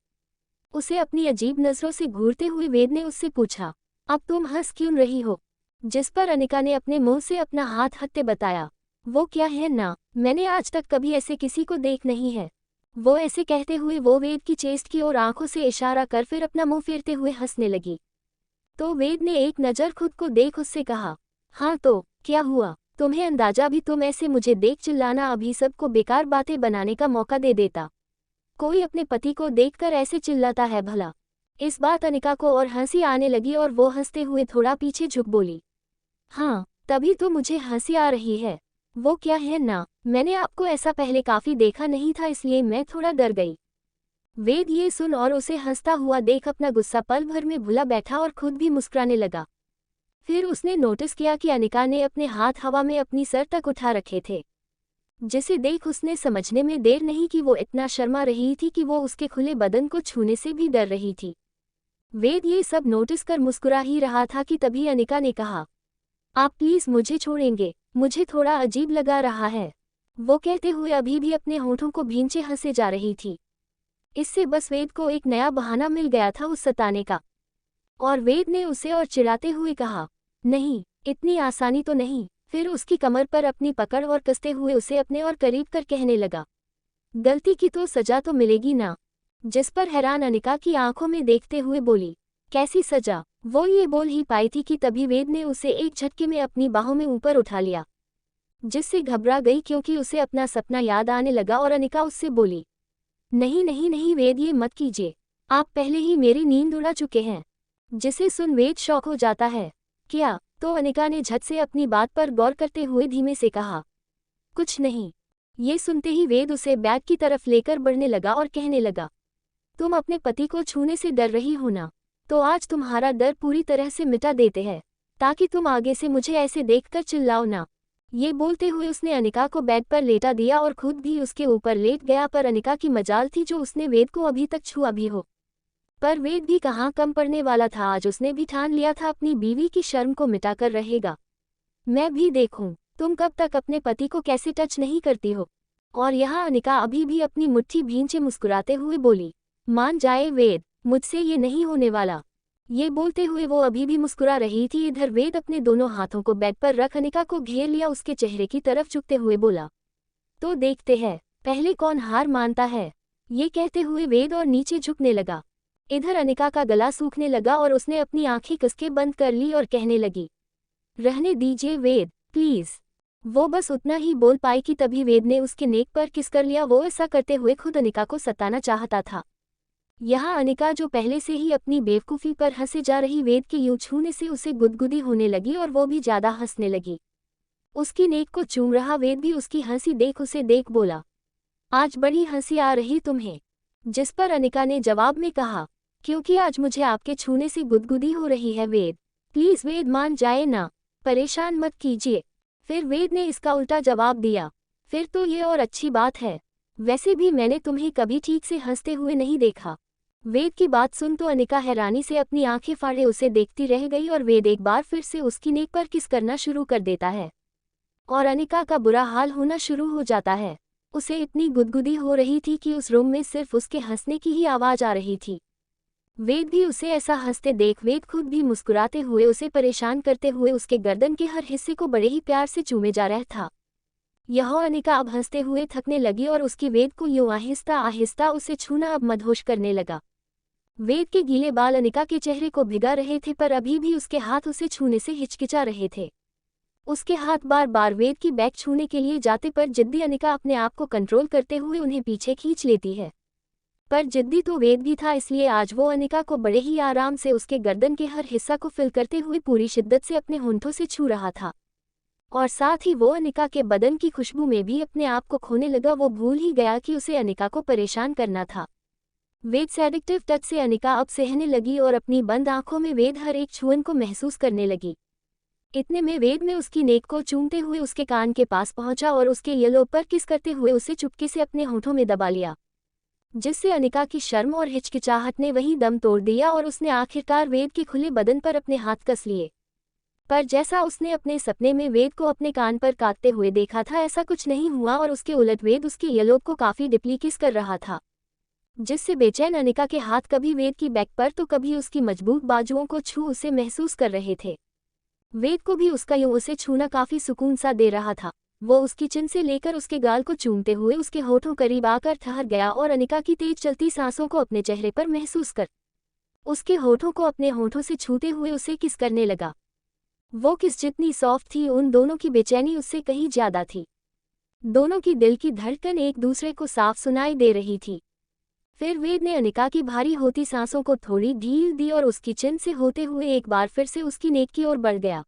उसे अपनी अजीब नजरों से घूरते हुए वेद ने उससे पूछा, अब तुम हंस क्यों रही हो। जिस पर अनिका ने अपने मुंह से अपना हाथ हत्ते बताया, वो क्या है ना, मैंने आज तक कभी ऐसे किसी को देख नहीं है। वो ऐसे कहते हुए वो वेद की चेस्ट की ओर आंखों से इशारा कर फिर अपना मुंह फेरते हुए हंसने लगी। तो वेद ने एक नज़र खुद को देख उससे कहा, हाँ तो क्या हुआ, तुम्हें अंदाजा भी, तुम ऐसे मुझे देख चिल्लाना अभी सबको बेकार बातें बनाने का मौका दे देता। कोई अपने पति को देखकर ऐसे चिल्लाता है भला। इस बात अनिका को और हंसी आने लगी और वो हंसते हुए थोड़ा पीछे झुक बोली, हाँ तभी तो मुझे हंसी आ रही है। वो क्या है ना, मैंने आपको ऐसा पहले काफी देखा नहीं था इसलिए मैं थोड़ा डर गई। वेद ये सुन और उसे हंसता हुआ देख अपना गुस्सा पल भर में भुला बैठा और खुद भी मुस्कुराने लगा। फिर उसने नोटिस किया कि अनिका ने अपने हाथ हवा में अपनी सर तक उठा रखे थे, जिसे देख उसने समझने में देर नहीं कि वो इतना शर्मा रही थी कि वो उसके खुले बदन को छूने से भी डर रही थी। वेद ये सब नोटिस कर मुस्कुरा ही रहा था कि तभी अनिका ने कहा, आप प्लीज मुझे छोड़ेंगे, मुझे थोड़ा अजीब लगा रहा है। वो कहते हुए अभी भी अपने होठों को भींचे हंसे जा रही थी। इससे बस वेद को एक नया बहाना मिल गया था उस सताने का। और वेद ने उसे और चिढ़ाते हुए कहा, नहीं इतनी आसानी तो नहीं। फिर उसकी कमर पर अपनी पकड़ और कसते हुए उसे अपने और करीब कर कहने लगा, गलती की तो सजा तो मिलेगी ना। जिस पर हैरान अनिका की आंखों में देखते हुए बोली, कैसी सजा। वो ये बोल ही पाई थी कि तभी वेद ने उसे एक झटके में अपनी बाहों में ऊपर उठा लिया, जिससे घबरा गई क्योंकि उसे अपना सपना याद आने लगा। और अनिका उससे बोली, नहीं नहीं नहीं वेद ये मत कीजिए, आप पहले ही मेरी नींद उड़ा चुके हैं। जिसे सुन वेद शॉक हो जाता है। क्या? तो अनिका ने झट से अपनी बात पर गौर करते हुए धीमे से कहा, कुछ नहीं। ये सुनते ही वेद उसे बैग की तरफ लेकर बढ़ने लगा और कहने लगा, तुम अपने पति को छूने से डर रही हो ना, तो आज तुम्हारा डर पूरी तरह से मिटा देते हैं, ताकि तुम आगे से मुझे ऐसे देखकर चिल्लाओ ना। ये बोलते हुए उसने अनिका को बेड पर लेटा दिया और खुद भी उसके ऊपर लेट गया। पर अनिका की मजाल थी जो उसने वेद को अभी तक छुआ भी हो। पर वेद भी कहाँ कम पड़ने वाला था, आज उसने भी ठान लिया था अपनी बीवी की शर्म को मिटाकर रहेगा। मैं भी देखूं तुम कब तक अपने पति को कैसे टच नहीं करती हो। और यहाँ अनिका अभी भी अपनी मुट्ठी भींचे मुस्कुराते हुए बोली, मान जाए वेद, मुझसे ये नहीं होने वाला। ये बोलते हुए वो अभी भी मुस्कुरा रही थी। इधर वेद अपने दोनों हाथों को बेड पर रख अनिका को घेर लिया, उसके चेहरे की तरफ झुकते हुए बोला, तो देखते हैं पहले कौन हार मानता है। ये कहते हुए वेद और नीचे झुकने लगा। इधर अनिका का गला सूखने लगा और उसने अपनी आंखें कसके बंद कर ली और कहने लगी, रहने दीजिए वेद प्लीज। वो बस उतना ही बोल पाई कि तभी वेद ने उसके नेक पर किस कर लिया। वो ऐसा करते हुए खुद अनिका को सताना चाहता था। यहाँ अनिका जो पहले से ही अपनी बेवकूफ़ी पर हंसे जा रही वेद के यूं छूने से उसे गुदगुदी होने लगी और वो भी ज्यादा हंसने लगी। उसकी नेक को चूम रहा वेद भी उसकी हंसी देख उसे देख बोला, आज बड़ी हंसी आ रही तुम्हें। जिस पर अनिका ने जवाब में कहा, क्योंकि आज मुझे आपके छूने से गुदगुदी हो रही है वेद, प्लीज वेद मान जाए ना, परेशान मत कीजिए। फिर वेद ने इसका उल्टा जवाब दिया, फिर तो ये और अच्छी बात है, वैसे भी मैंने तुम्हें कभी ठीक से हंसते हुए नहीं देखा। वेद की बात सुन तो अनिका हैरानी से अपनी आंखें फाड़े उसे देखती रह गई और वेद एक बार फिर से उसकी नेक पर किस करना शुरू कर देता है और अनिका का बुरा हाल होना शुरू हो जाता है। उसे इतनी गुदगुदी हो रही थी कि उस रूम में सिर्फ उसके हंसने की ही आवाज आ रही थी। वेद भी उसे ऐसा हंसते देख वेद खुद भी मुस्कुराते हुए उसे परेशान करते हुए उसके गर्दन के हर हिस्से को बड़े ही प्यार से चूमे जा रहा था। यह अनिका अब हंसते हुए थकने लगी और उसकी वेद को यूं आहिस्ता आहिस्ता उसे छूना अब मदहोश करने लगा। वेद के गीले बाल अनिका के चेहरे को भिगा रहे थे पर अभी भी उसके हाथ उसे छूने से हिचकिचा रहे थे। उसके हाथ बार बार वेद की बैक छूने के लिए जाते पर जिद्दी अनिका अपने आप को कंट्रोल करते हुए उन्हें पीछे खींच लेती है। पर जिद्दी तो वेद भी था, इसलिए आज वो अनिका को बड़े ही आराम से उसके गर्दन के हर हिस्सा को फिल करते हुए पूरी शिद्दत से अपने होंठों से छू रहा था। और साथ ही वो अनिका के बदन की खुशबू में भी अपने आप को खोने लगा। वो भूल ही गया कि उसे अनिका को परेशान करना था। वेद सेडिक्टिव टच से अनिका अब सहने लगी और अपनी बंद आंखों में वेद हर एक छुअन को महसूस करने लगी। इतने में वेद में उसकी नेक को चूमते हुए उसके कान के पास पहुंचा और उसके येलो पर किस करते हुए उसे चुपके से अपने होठों में दबा लिया, जिससे अनिका की शर्म और हिचकिचाहट ने वहीं दम तोड़ दिया और उसने आखिरकार वेद के खुले बदन पर अपने हाथ कस लिए। पर जैसा उसने अपने सपने में वेद को अपने कान पर काटते हुए देखा था ऐसा कुछ नहीं हुआ और उसके उलट वेद उसके येलो को काफी डिपली किस कर रहा था, जिससे बेचैन अनिका के हाथ कभी वेद की बैक पर तो कभी उसकी मजबूत बाजुओं को छू उसे महसूस कर रहे थे। वेद को भी उसका यूं उसे छूना काफी सुकून सा दे रहा था। वो उसकी चिन से लेकर उसके गाल को चूमते हुए उसके होठों करीब आकर ठहर गया और अनिका की तेज चलती सांसों को अपने चेहरे पर महसूस कर उसके होठों को अपने होठों से छूते हुए उसे किस करने लगा। वो किस जितनी सॉफ्ट थी, उन दोनों की बेचैनी उससे कहीं ज्यादा थी। दोनों की दिल की धड़कन एक दूसरे को साफ सुनाई दे रही थी। फिर वेद ने अनिका की भारी होती सांसों को थोड़ी ढील दी और उसकी चिन से होते हुए एक बार फिर से उसकी नेक की ओर बढ़ गया।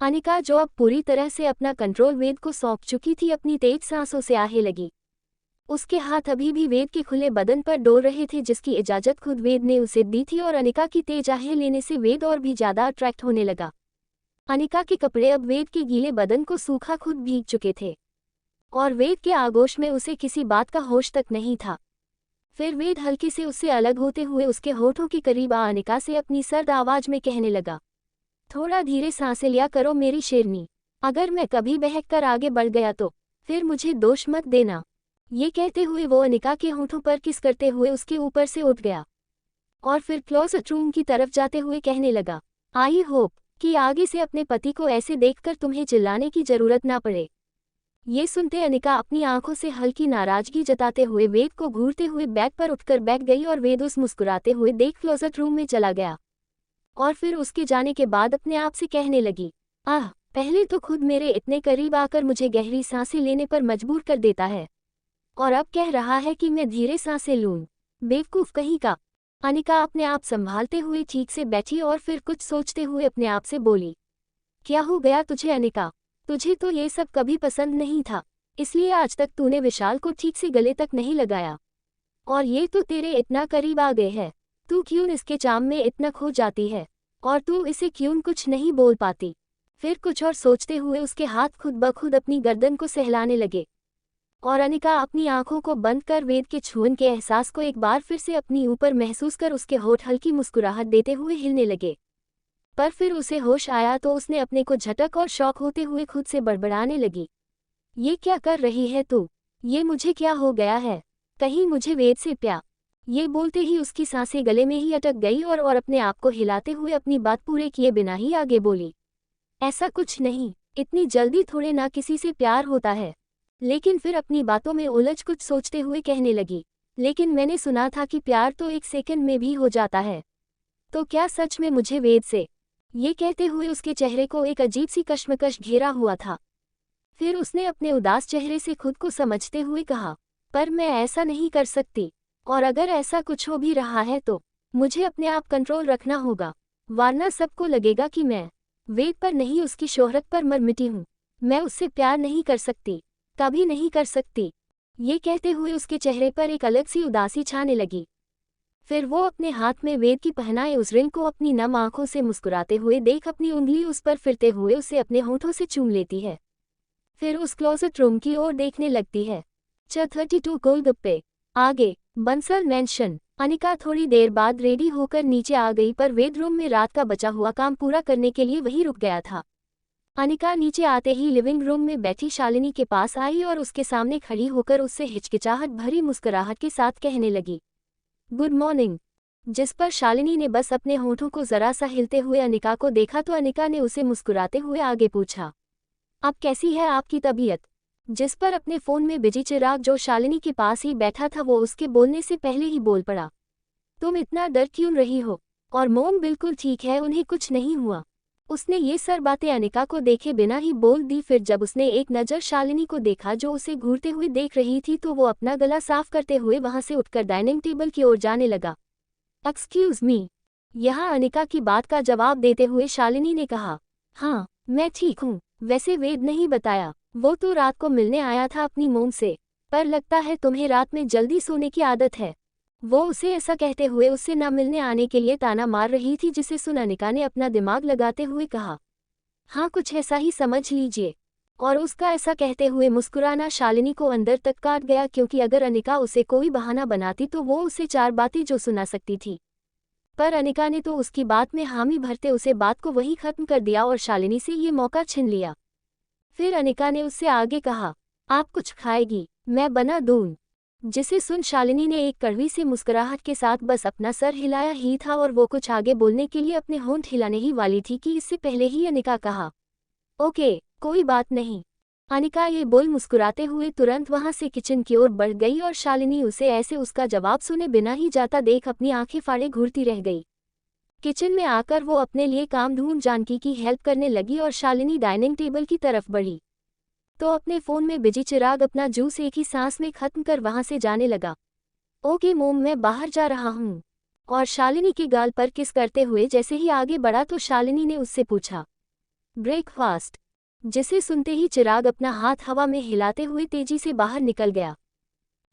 अनिका, जो अब पूरी तरह से अपना कंट्रोल वेद को सौंप चुकी थी, अपनी तेज सांसों से आहे लगी। उसके हाथ अभी भी वेद के खुले बदन पर डोल रहे थे, जिसकी इजाजत खुद वेद ने उसे दी थी, और अनिका की तेज आहें लेने से वेद और भी ज्यादा अट्रैक्ट होने लगा। अनिका के कपड़े अब वेद के गीले बदन को सूखा खुद भीग चुके थे और वेद के आगोश में उसे किसी बात का होश तक नहीं था। फिर वेद हल्के से उससे अलग होते हुए उसके होठों के करीब आ अनिका से अपनी सर्द आवाज में कहने लगा, थोड़ा धीरे सांसें लिया करो मेरी शेरनी। अगर मैं कभी बहक कर आगे बढ़ गया तो फिर मुझे दोष मत देना। ये कहते हुए वो अनिका के होठों पर किस करते हुए उसके ऊपर से उठ गया और फिर क्लोजेट रूम की तरफ जाते हुए कहने लगा, आई होप कि आगे से अपने पति को ऐसे देखकर तुम्हें चिल्लाने की जरूरत ना पड़े। ये सुनते अनिका अपनी आंखों से हल्की नाराजगी जताते हुए वेद को घूरते हुए बैग पर उठकर बैठ गई और वेद उस मुस्कुराते हुए देख क्लोजेट रूम में चला गया और फिर उसके जाने के बाद अपने आप से कहने लगी, आह, पहले तो खुद मेरे इतने करीब आकर मुझे गहरी सांसें लेने पर मजबूर कर देता है और अब कह रहा है कि मैं धीरे सांसें लूं। बेवकूफ कहीं का। अनिका अपने आप संभालते हुए ठीक से बैठी और फिर कुछ सोचते हुए अपने आप से बोली, क्या हो गया तुझे अनिका? तुझे तो ये सब कभी पसंद नहीं था, इसलिए आज तक तूने विशाल को ठीक से गले तक नहीं लगाया और ये तो तेरे इतना करीब आ गए है। तू क्यों इसके चाम में इतना खो जाती है और तू इसे क्यों कुछ नहीं बोल पाती? फिर कुछ और सोचते हुए उसके हाथ खुद ब खुद अपनी गर्दन को सहलाने लगे और अनिका अपनी आंखों को बंद कर वेद के छूने के एहसास को एक बार फिर से अपनी ऊपर महसूस कर उसके होठ हल्की मुस्कुराहट देते हुए हिलने लगे। पर फिर उसे होश आया तो उसने अपने को झटक और शौक होते हुए खुद से बड़बड़ाने लगी, ये क्या कर रही है तू? ये मुझे क्या हो गया है? कहीं मुझे वेद से प्यार? ये बोलते ही उसकी सांसें गले में ही अटक गई और अपने आप को हिलाते हुए अपनी बात पूरे किए बिना ही आगे बोली, ऐसा कुछ नहीं, इतनी जल्दी थोड़े ना किसी से प्यार होता है। लेकिन फिर अपनी बातों में उलझ कुछ सोचते हुए कहने लगी, लेकिन मैंने सुना था कि प्यार तो 1 सेकंड में भी हो जाता है, तो क्या सच में मुझे वेद से? ये कहते हुए उसके चेहरे को एक अजीब सी कश्मकश घेरा हुआ था। फिर उसने अपने उदास चेहरे से खुद को समझते हुए कहा, पर मैं ऐसा नहीं कर सकती, और अगर ऐसा कुछ हो भी रहा है तो मुझे अपने आप कंट्रोल रखना होगा, वरना सबको लगेगा कि मैं वेद पर नहीं उसकी शोहरत पर मर मिटी हूँ। मैं उससे प्यार नहीं कर सकती, कभी नहीं कर सकती। ये कहते हुए उसके चेहरे पर एक अलग सी उदासी छाने लगी। फिर वो अपने हाथ में वेद की पहनाए उस रिंग को अपनी नम आंखों से मुस्कुराते हुए देख अपनी उंगली उस पर फिरते हुए उसे अपने होठों से चूम लेती है। फिर उस क्लोजेट रूम की ओर देखने लगती है। 32 गोलगप्पे। आगे बंसल मैंशन। अनिका थोड़ी देर बाद रेडी होकर नीचे आ गई, पर वेद रूम में रात का बचा हुआ काम पूरा करने के लिए वहीं रुक गया था। अनिका नीचे आते ही लिविंग रूम में बैठी शालिनी के पास आई और उसके सामने खड़ी होकर उससे हिचकिचाहट भरी मुस्कुराहट के साथ कहने लगी, गुड मॉर्निंग। जिस पर शालिनी ने बस अपने होठों को जरा सा हिलते हुए अनिका को देखा तो अनिका ने उसे मुस्कुराते हुए आगे पूछा, अब कैसी है आपकी तबीयत? जिस पर अपने फोन में बिजी चिराग, जो शालिनी के पास ही बैठा था, वो उसके बोलने से पहले ही बोल पड़ा, तुम इतना डर क्यों रही हो? और मोम बिल्कुल ठीक है, उन्हें कुछ नहीं हुआ। उसने ये सर बातें अनिका को देखे बिना ही बोल दी। फिर जब उसने एक नज़र शालिनी को देखा जो उसे घूरते हुए देख रही थी, तो वो अपना गला साफ करते हुए वहां से उठकर डाइनिंग टेबल की ओर जाने लगा। Excuse me. यहाँ अनिका की बात का जवाब देते हुए शालिनी ने कहा, हाँ मैं ठीक हूँ। वैसे वेद नहीं बताया, वो तो रात को मिलने आया था अपनी मोम से, पर लगता है तुम्हें रात में जल्दी सोने की आदत है। वो उसे ऐसा कहते हुए उससे न मिलने आने के लिए ताना मार रही थी, जिसे सुन अनिका ने अपना दिमाग लगाते हुए कहा, हाँ कुछ ऐसा ही समझ लीजिए। और उसका ऐसा कहते हुए मुस्कुराना शालिनी को अंदर तक काट गया, क्योंकि अगर अनिका उसे कोई बहाना बनाती तो वो उसे 4 बातें जो सुना सकती थी, पर अनिका ने तो उसकी बात में हामी भरते उसे बात को वहीं खत्म कर दिया और शालिनी से ये मौका छीन लिया। फिर अनिका ने उससे आगे कहा, आप कुछ खाएगी? मैं बना दूं? जिसे सुन शालिनी ने एक कड़वी सी मुस्कुराहट के साथ बस अपना सर हिलाया ही था और वो कुछ आगे बोलने के लिए अपने होंठ हिलाने ही वाली थी कि इससे पहले ही अनिका कहा, ओके कोई बात नहीं। अनिका ये बोल मुस्कुराते हुए तुरंत वहां से किचन की ओर बढ़ गई और शालिनी उसे ऐसे उसका जवाब सुने बिना ही जाता देख अपनी आंखें फाड़े घूरती रह गई। किचन में आकर वो अपने लिए काम ढूंढ जानकी की हेल्प करने लगी और शालिनी डाइनिंग टेबल की तरफ बढ़ी तो अपने फ़ोन में बिजी चिराग अपना जूस एक ही सांस में खत्म कर वहां से जाने लगा। ओके मोम, मैं बाहर जा रहा हूँ। और शालिनी के गाल पर किस करते हुए जैसे ही आगे बढ़ा तो शालिनी ने उससे पूछा, ब्रेकफास्ट? जिसे सुनते ही चिराग अपना हाथ हवा में हिलाते हुए तेजी से बाहर निकल गया।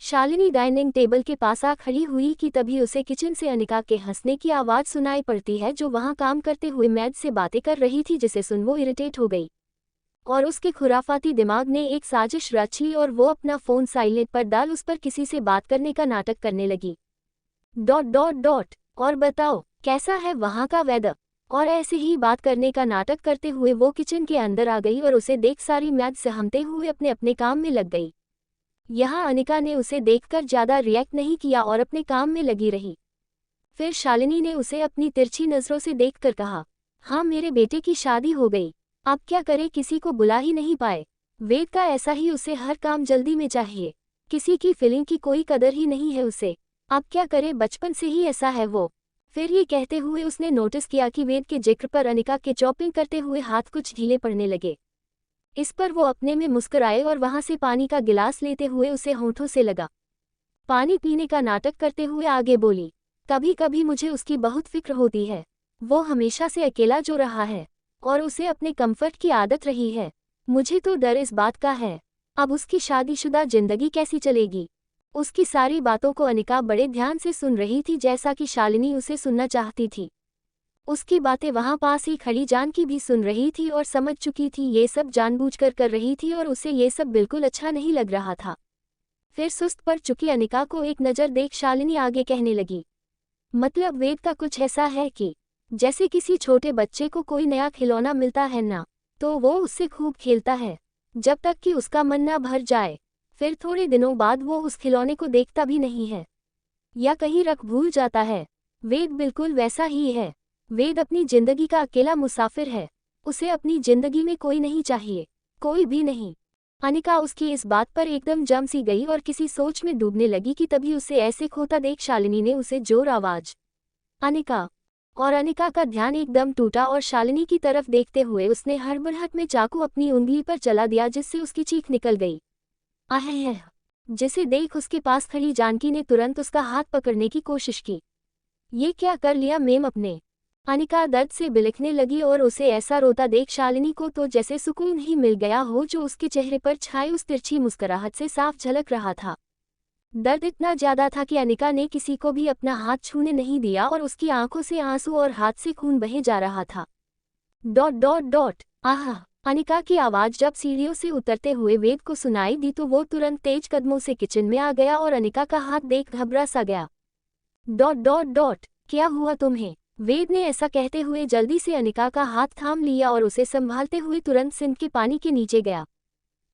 शालिनी डाइनिंग टेबल के पास आ खड़ी हुई कि तभी उसे किचन से अनिका के हंसने की आवाज़ सुनाई पड़ती है, जो वहां काम करते हुए मैड से बातें कर रही थी, जिसे सुन वो इरिटेट हो गई और उसके खुराफाती दिमाग ने एक साजिश रच ली और वो अपना फ़ोन साइलेंट पर डाल उस पर किसी से बात करने का नाटक करने लगी। ... और बताओ कैसा है वहाँ का वेदर? और ऐसे ही बात करने का नाटक करते हुए वो किचन के अंदर आ गई और उसे देख सारी मैड सहमते हुए अपने अपने काम में लग गई। यहाँ अनिका ने उसे देखकर ज़्यादा रिएक्ट नहीं किया और अपने काम में लगी रही। फिर शालिनी ने उसे अपनी तिरछी नज़रों से देखकर कहा, हाँ मेरे बेटे की शादी हो गई, अब क्या करे, किसी को बुला ही नहीं पाए। वेद का ऐसा ही, उसे हर काम जल्दी में चाहिए, किसी की फीलिंग की कोई कदर ही नहीं है उसे, अब क्या करे, बचपन से ही ऐसा है वो। फिर ये कहते हुए उसने नोटिस किया कि वेद के जिक्र पर अनिका के चॉपिंग करते हुए हाथ कुछ ढीले पड़ने लगे। इस पर वो अपने में मुस्कुराए और वहां से पानी का गिलास लेते हुए उसे होठों से लगा पानी पीने का नाटक करते हुए आगे बोली, कभी कभी मुझे उसकी बहुत फिक्र होती है, वो हमेशा से अकेला जो रहा है और उसे अपने कंफर्ट की आदत रही है। मुझे तो डर इस बात का है, अब उसकी शादीशुदा जिंदगी कैसी चलेगी। उसकी सारी बातों को अनिका बड़े ध्यान से सुन रही थी, जैसा कि शालिनी उसे सुनना चाहती थी। उसकी बातें वहां पास ही खड़ी जानकी भी सुन रही थी और समझ चुकी थी ये सब जानबूझकर कर रही थी और उसे ये सब बिल्कुल अच्छा नहीं लग रहा था। फिर सुस्त पड़ चुकी अनिका को एक नज़र देख शालिनी आगे कहने लगी, मतलब वेद का कुछ ऐसा है कि जैसे किसी छोटे बच्चे को कोई नया खिलौना मिलता है ना, तो वो उससे खूब खेलता है जब तक कि उसका मन ना भर जाए, फिर थोड़े दिनों बाद वो उस खिलौने को देखता भी नहीं है या कहीं रख भूल जाता है। वेद बिल्कुल वैसा ही है। वेद अपनी जिंदगी का अकेला मुसाफिर है, उसे अपनी जिंदगी में कोई नहीं चाहिए, कोई भी नहीं। अनिका उसकी इस बात पर एकदम जम सी गई और किसी सोच में डूबने लगी कि तभी उसे ऐसे खोता देख शालिनी ने उसे जोर आवाज, अनिका। और अनिका का ध्यान एकदम टूटा और शालिनी की तरफ देखते हुए उसने हड़बड़ाहट में चाकू अपनी उंगली पर चला दिया, जिससे उसकी चीख निकल गई। आहे, जिसे देख उसके पास खड़ी जानकी ने तुरंत उसका हाथ पकड़ने की कोशिश की। ये क्या कर लिया मेम अपने? अनिका दर्द से बिलखने लगी और उसे ऐसा रोता देख शालिनी को तो जैसे सुकून ही मिल गया हो, जो उसके चेहरे पर छाई उस तिरछी मुस्कुराहट से साफ झलक रहा था। दर्द इतना ज्यादा था कि अनिका ने किसी को भी अपना हाथ छूने नहीं दिया और उसकी आंखों से आंसू और हाथ से खून बहे जा रहा था। ... आह! अनिका की आवाज जब सीढ़ियों से उतरते हुए वेद को सुनाई दी तो वो तुरंत तेज कदमों से किचन में आ गया और अनिका का हाथ देख घबरा सा गया। ... क्या हुआ तुम्हें? वेद ने ऐसा कहते हुए जल्दी से अनिका का हाथ थाम लिया और उसे संभालते हुए तुरंत सिंक के पानी के नीचे गया।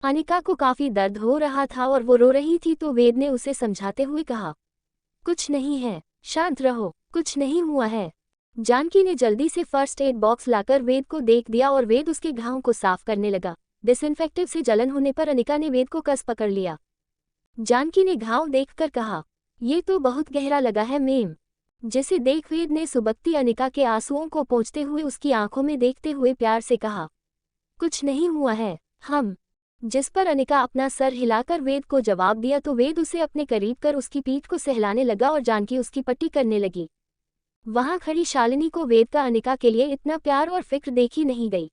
अनिका को काफी दर्द हो रहा था और वो रो रही थी, तो वेद ने उसे समझाते हुए कहा, कुछ नहीं है, शांत रहो, कुछ नहीं हुआ है। जानकी ने जल्दी से फर्स्ट एड बॉक्स लाकर वेद को देख दिया और वेद उसके घाव को साफ करने लगा। डिसइंफेक्टिव से जलन होने पर अनिका ने वेद को कस पकड़ लिया। जानकी ने घाव देखकर कहा, ये तो बहुत गहरा लगा है मेम। जिसे देख वेद ने सुबकती अनिका के आंसुओं को पोंछते हुए उसकी आंखों में देखते हुए प्यार से कहा, कुछ नहीं हुआ है हम। जिस पर अनिका अपना सर हिलाकर वेद को जवाब दिया तो वेद उसे अपने करीब कर उसकी पीठ को सहलाने लगा और जानकी उसकी पट्टी करने लगी। वहां खड़ी शालिनी को वेद का अनिका के लिए इतना प्यार और फिक्र देखी नहीं गई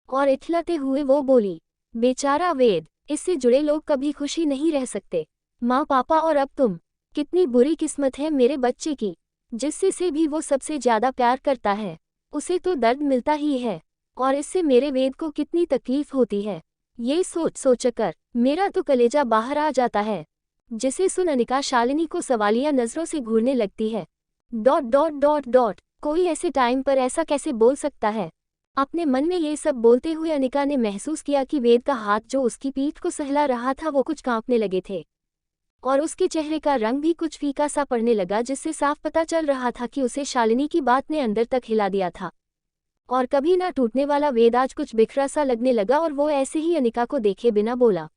और इथलाते हुए वो बोली, बेचारा वेद, इससे जुड़े लोग कभी खुशी नहीं रह सकते। माँ पापा और अब तुम, कितनी बुरी किस्मत है मेरे बच्चे की, जिससे से भी वो सबसे ज्यादा प्यार करता है, उसे तो दर्द मिलता ही है और इससे मेरे वेद को कितनी तकलीफ होती है, ये सोचकर मेरा तो कलेजा बाहर आ जाता है। जिसे सुन अनिका शालिनी को सवालिया नजरों से घूरने लगती है। ... कोई ऐसे टाइम पर ऐसा कैसे बोल सकता है? अपने मन में ये सब बोलते हुए अनिका ने महसूस किया कि वेद का हाथ जो उसकी पीठ को सहला रहा था वो कुछ कांपने लगे थे और उसके चेहरे का रंग भी कुछ फीका सा पड़ने लगा, जिससे साफ पता चल रहा था कि उसे शालिनी की बात ने अंदर तक हिला दिया था और कभी ना टूटने वाला वेद आज कुछ बिखरा सा लगने लगा और वो ऐसे ही अनिका को देखे बिना बोला,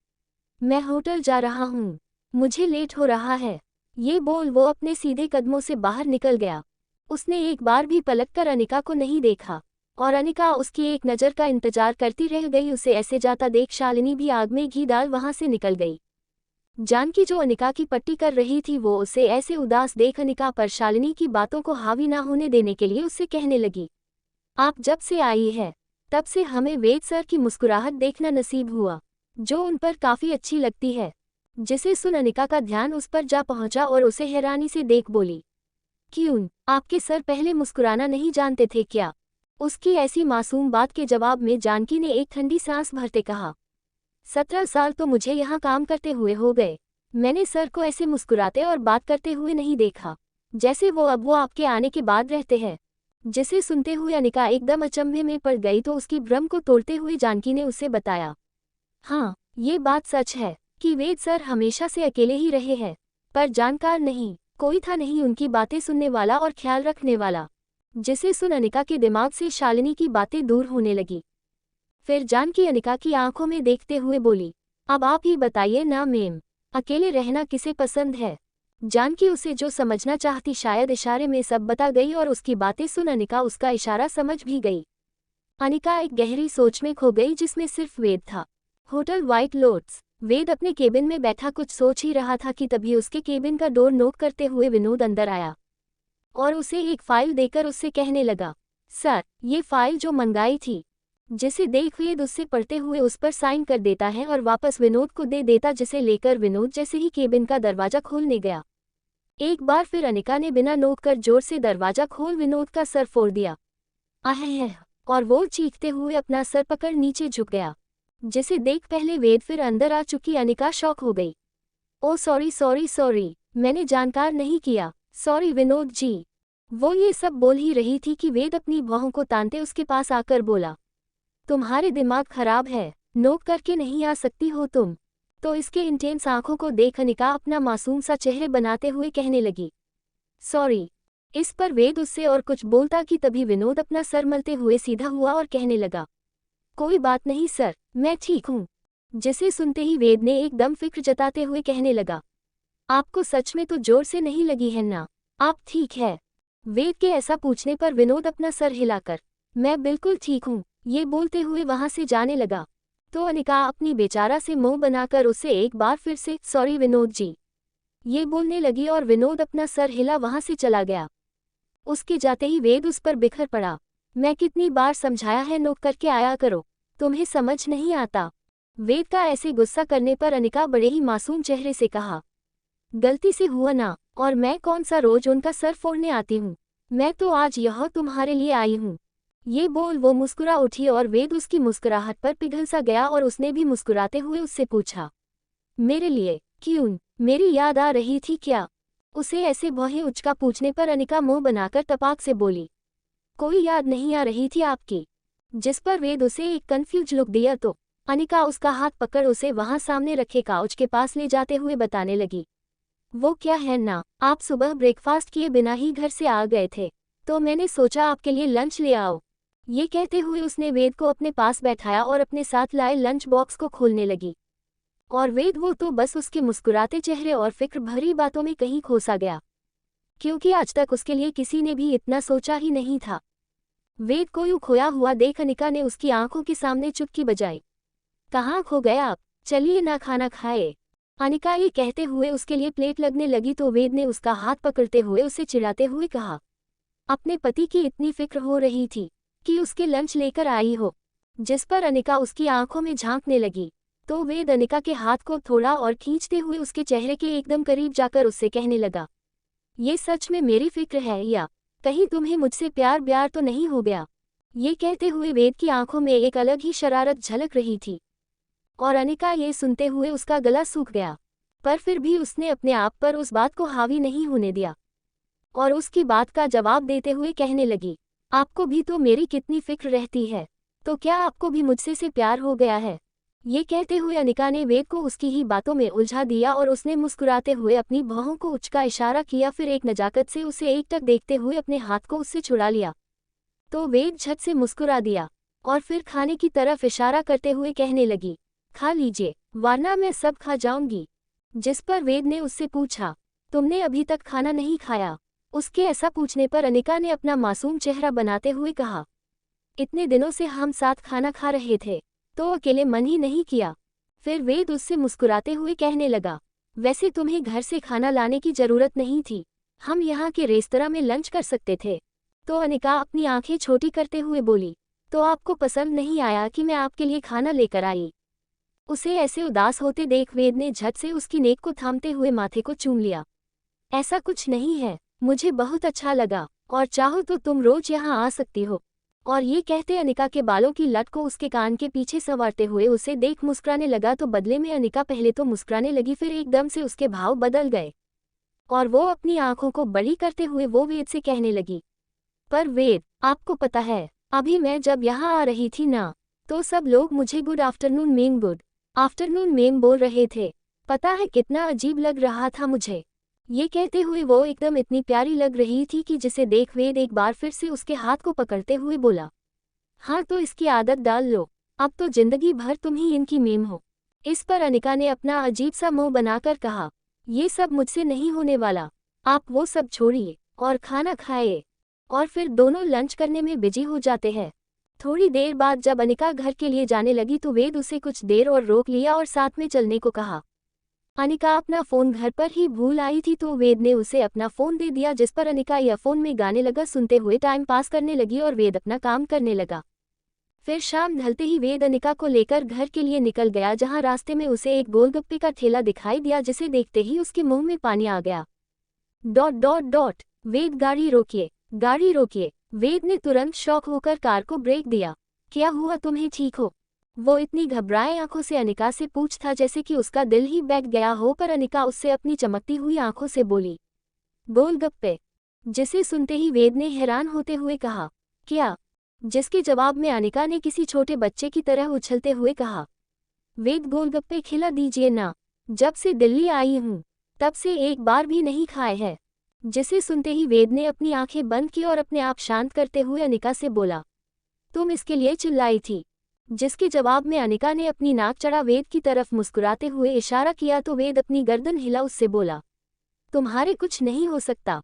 मैं होटल जा रहा हूँ, मुझे लेट हो रहा है। ये बोल वो अपने सीधे कदमों से बाहर निकल गया। उसने एक बार भी पलटकर अनिका को नहीं देखा और अनिका उसकी एक नज़र का इंतजार करती रह गई। उसे ऐसे जाता देख शालिनी भी आग में घी डाल वहां से निकल गई। जानकी जो अनिका की पट्टी कर रही थी वो उसे ऐसे उदास देख अनिका पर शालिनी की बातों को हावी ना होने देने के लिए उससे कहने लगी, आप जब से आई है तब से हमें वेद सर की मुस्कुराहट देखना नसीब हुआ, जो उन पर काफ़ी अच्छी लगती है। जिसे सुन अनिका का ध्यान उस पर जा पहुंचा और उसे हैरानी से देख बोली, क्यों, आपके सर पहले मुस्कुराना नहीं जानते थे क्या? उसकी ऐसी मासूम बात के जवाब में जानकी ने एक ठंडी सांस भरते कहा, 17 साल तो मुझे यहाँ काम करते हुए हो गए, मैंने सर को ऐसे मुस्कुराते और बात करते हुए नहीं देखा जैसे वो आपके आने के बाद रहते हैं। जिसे सुनते हुए अनिका एकदम अचंभे में पड़ गई तो उसकी भ्रम को तोड़ते हुए जानकी ने उसे बताया, हाँ ये बात सच है कि वेद सर हमेशा से अकेले ही रहे हैं, पर जानकार नहीं, कोई था नहीं उनकी बातें सुनने वाला और ख्याल रखने वाला। जिसे सुन अनिका के दिमाग से शालिनी की बातें दूर होने लगी। फिर जानकी अनिका की आंखों में देखते हुए बोली, अब आप ही बताइए ना मैम, अकेले रहना किसे पसंद है? जानकी उसे जो समझना चाहती शायद इशारे में सब बता गई और उसकी बातें सुन अनिका उसका इशारा समझ भी गई। अनिका एक गहरी सोच में खो गई जिसमें सिर्फ वेद था। Hotel white lotus. वेद अपने केबिन में बैठा कुछ सोच ही रहा था कि तभी उसके केबिन का डोर नॉक करते हुए विनोद अंदर आया और उसे एक फाइल देकर उससे कहने लगा, सर ये फाइल जो मंगाई थी। जिसे देख वेद उससे पढ़ते हुए उस पर साइन कर देता है और वापस विनोद को दे देता, जिसे लेकर विनोद जैसे ही केबिन का दरवाजा खोलने गया, एक बार फिर अनिका ने बिना नोक कर जोर से दरवाजा खोल विनोद का सर फोड़ दिया। आह! और वो चीखते हुए अपना सर पकड़ नीचे झुक गया। जिसे देख पहले वेद फिर अंदर आ चुकी अनिका शॉक हो गई। ओ सॉरी सॉरी सॉरी, मैंने जानकार नहीं किया, सॉरी विनोद जी। वो ये सब बोल ही रही थी कि वेद अपनी बाहों को तानते उसके पास आकर बोला, तुम्हारे दिमाग खराब है, नोक करके नहीं आ सकती हो तुम? तो इसके इंटेंस आंखों को देख अनिका अपना मासूम सा चेहरे बनाते हुए कहने लगी, सॉरी। इस पर वेद उससे और कुछ बोलता कि तभी विनोद अपना सर मलते हुए सीधा हुआ और कहने लगा, कोई बात नहीं सर, मैं ठीक हूँ। जिसे सुनते ही वेद ने एकदम फिक्र जताते हुए कहने लगा, आपको सच में तो जोर से नहीं लगी है ना? आप ठीक है? वेद के ऐसा पूछने पर विनोद अपना सर हिलाकर, मैं बिल्कुल ठीक हूँ, ये बोलते हुए वहां से जाने लगा। तो अनिका अपनी बेचारा से मुंह बनाकर उससे एक बार फिर से सॉरी विनोद जी ये बोलने लगी और विनोद अपना सर हिला वहां से चला गया। उसके जाते ही वेद उस पर बिखर पड़ा, मैं कितनी बार समझाया है नोक करके आया करो, तुम्हें समझ नहीं आता? वेद का ऐसे गुस्सा करने पर अनिका बड़े ही मासूम चेहरे से कहा, गलती से हुआ ना, और मैं कौन सा रोज उनका सर फोड़ने आती हूँ, मैं तो आज यह तुम्हारे लिए आई हूँ। ये बोल वो मुस्कुरा उठी और वेद उसकी मुस्कुराहट पर पिघल सा गया और उसने भी मुस्कुराते हुए उससे पूछा, मेरे लिए? क्यों, मेरी याद आ रही थी क्या? उसे ऐसे भौहे उचका पूछने पर अनिका मुंह बनाकर तपाक से बोली, कोई याद नहीं आ रही थी आपकी? जिस पर वेद उसे एक कंफ्यूज लुक दिया तो अनिका उसका हाथ पकड़ उसे वहां सामने रखे काउच के पास ले जाते हुए बताने लगी, वो क्या है ना, आप सुबह ब्रेकफास्ट किए बिना ही घर से आ गए थे, तो मैंने सोचा आपके लिए लंच ले आओ। ये कहते हुए उसने वेद को अपने पास बैठाया और अपने साथ लाए लंच बॉक्स को खोलने लगी। और वेद वो तो बस उसके मुस्कुराते चेहरे और फिक्र भरी बातों में कहीं खोसा गया, क्योंकि आज तक उसके लिए किसी ने भी इतना सोचा ही नहीं था। वेद को यूं खोया हुआ देख अनिका ने उसकी आंखों के सामने चुटकी बजाई, कहाँ खो गए आप, चलिए ना खाना खाए। अनिका ये कहते हुए उसके लिए प्लेट लगने लगी तो वेद ने उसका हाथ पकड़ते हुए उसे चिढ़ाते हुए कहा, अपने पति की इतनी फिक्र हो रही थी कि उसके लंच लेकर आई हो। जिस पर अनिका उसकी आंखों में झांकने लगी तो वेद अनिका के हाथ को थोड़ा और खींचते हुए उसके चेहरे के एकदम करीब जाकर उससे कहने लगा, ये सच में मेरी फिक्र है या कहीं तुम्हें मुझसे प्यार ब्यार तो नहीं हो गया? ये कहते हुए वेद की आंखों में एक अलग ही शरारत झलक रही थी और अनिका ये सुनते हुए उसका गला सूख गया, पर फिर भी उसने अपने आप पर उस बात को हावी नहीं होने दिया और उसकी बात का जवाब देते हुए कहने लगी, आपको भी तो मेरी कितनी फिक्र रहती है, तो क्या आपको भी मुझसे से प्यार हो गया है? ये कहते हुए अनिका ने वेद को उसकी ही बातों में उलझा दिया और उसने मुस्कुराते हुए अपनी बाहों को उचका इशारा किया, फिर एक नजाकत से उसे एकटक देखते हुए अपने हाथ को उससे छुड़ा लिया। तो वेद झट से मुस्कुरा दिया और फिर खाने की तरफ इशारा करते हुए कहने लगी, खा लीजिए, वरना मैं सब खा जाऊंगी। जिस पर वेद ने उससे पूछा, तुमने अभी तक खाना नहीं खाया? उसके ऐसा पूछने पर अनिका ने अपना मासूम चेहरा बनाते हुए कहा, इतने दिनों से हम साथ खाना खा रहे थे, तो अकेले मन ही नहीं किया। फिर वेद उससे मुस्कुराते हुए कहने लगा, वैसे तुम्हें घर से खाना लाने की जरूरत नहीं थी, हम यहाँ के रेस्तरां में लंच कर सकते थे। तो अनिका अपनी आंखें छोटी करते हुए बोली, तो आपको पसंद नहीं आया कि मैं आपके लिए खाना लेकर आई? उसे ऐसे उदास होते देख वेद ने झट से उसकी नेक को थामते हुए माथे को चूम लिया। ऐसा कुछ नहीं है, मुझे बहुत अच्छा लगा, और चाहो तो तुम रोज यहाँ आ सकती हो। और ये कहते अनिका के बालों की लट को उसके कान के पीछे संवारते हुए उसे देख मुस्कुराने लगा। तो बदले में अनिका पहले तो मुस्कुराने लगी, फिर एकदम से उसके भाव बदल गए और वो अपनी आंखों को बड़ी करते हुए वो वेद से कहने लगी, पर वेद, आपको पता है, अभी मैं जब यहाँ आ रही थी ना, तो सब लोग मुझे गुड आफ्टरनून मैम बोल रहे थे। पता है कितना अजीब लग रहा था मुझे। ये कहते हुए वो एकदम इतनी प्यारी लग रही थी कि जिसे देख वेद एक बार फिर से उसके हाथ को पकड़ते हुए बोला, हाँ तो इसकी आदत डाल लो, अब तो जिंदगी भर तुम ही इनकी मेम हो। इस पर अनिका ने अपना अजीब सा मुंह बनाकर कहा, ये सब मुझसे नहीं होने वाला, आप वो सब छोड़िए और खाना खाए। और फिर दोनों लंच करने में बिजी हो जाते हैं। थोड़ी देर बाद जब अनिका घर के लिए जाने लगी तो वेद उसे कुछ देर और रोक लिया और साथ में चलने को कहा। अनिका अपना फ़ोन घर पर ही भूल आई थी तो वेद ने उसे अपना फ़ोन दे दिया, जिस पर अनिका ईयरफोन में गाने लगा सुनते हुए टाइम पास करने लगी और वेद अपना काम करने लगा। फिर शाम ढलते ही वेद अनिका को लेकर घर के लिए निकल गया, जहां रास्ते में उसे एक गोलगप्पे का ठेला दिखाई दिया, जिसे देखते ही उसके मुंह में पानी आ गया। डॉट डॉट डॉट वेद, गाड़ी रोकिए, गाड़ी रोकिए। वेद ने तुरंत शॉक होकर कार को ब्रेक दिया। क्या हुआ, तुम्हें ठीक हो? वो इतनी घबराए आंखों से अनिका से पूछता जैसे कि उसका दिल ही बैठ गया हो, पर अनिका उससे अपनी चमकती हुई आंखों से बोली, गोलगप्पे। जिसे सुनते ही वेद ने हैरान होते हुए कहा, क्या? जिसके जवाब में अनिका ने किसी छोटे बच्चे की तरह उछलते हुए कहा, वेद गोलगप्पे खिला दीजिए ना, जब से दिल्ली आई हूँ तब से एक बार भी नहीं खाए हैं। जिसे सुनते ही वेद ने अपनी आंखें बंद की और अपने आप शांत करते हुए अनिका से बोला, तुम इसके लिए चिल्लाई थी? जिसके जवाब में अनिका ने अपनी नाक चढ़ा वेद की तरफ मुस्कुराते हुए इशारा किया तो वेद अपनी गर्दन हिला उससे बोला, तुम्हारे कुछ नहीं हो सकता।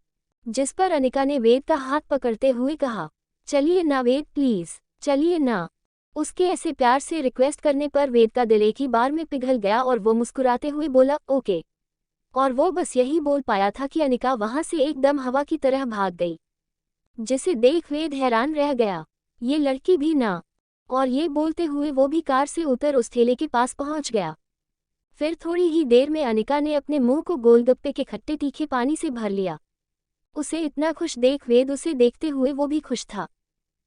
जिस पर अनिका ने वेद का हाथ पकड़ते हुए कहा, चलिए ना वेद प्लीज, चलिए ना। उसके ऐसे प्यार से रिक्वेस्ट करने पर वेद का दिल एक ही बार में पिघल गया और वो मुस्कुराते हुए बोला, ओके। और वो बस यही बोल पाया था कि अनिका वहां से एकदम हवा की तरह भाग गई। जिसे देख वेद हैरान रह गया, ये लड़की भी ना। और ये बोलते हुए वो भी कार से उतर उस ठेले के पास पहुंच गया। फिर थोड़ी ही देर में अनिका ने अपने मुंह को गोलगप्पे के खट्टे तीखे पानी से भर लिया। उसे इतना खुश देख वेद उसे देखते हुए वो भी खुश था।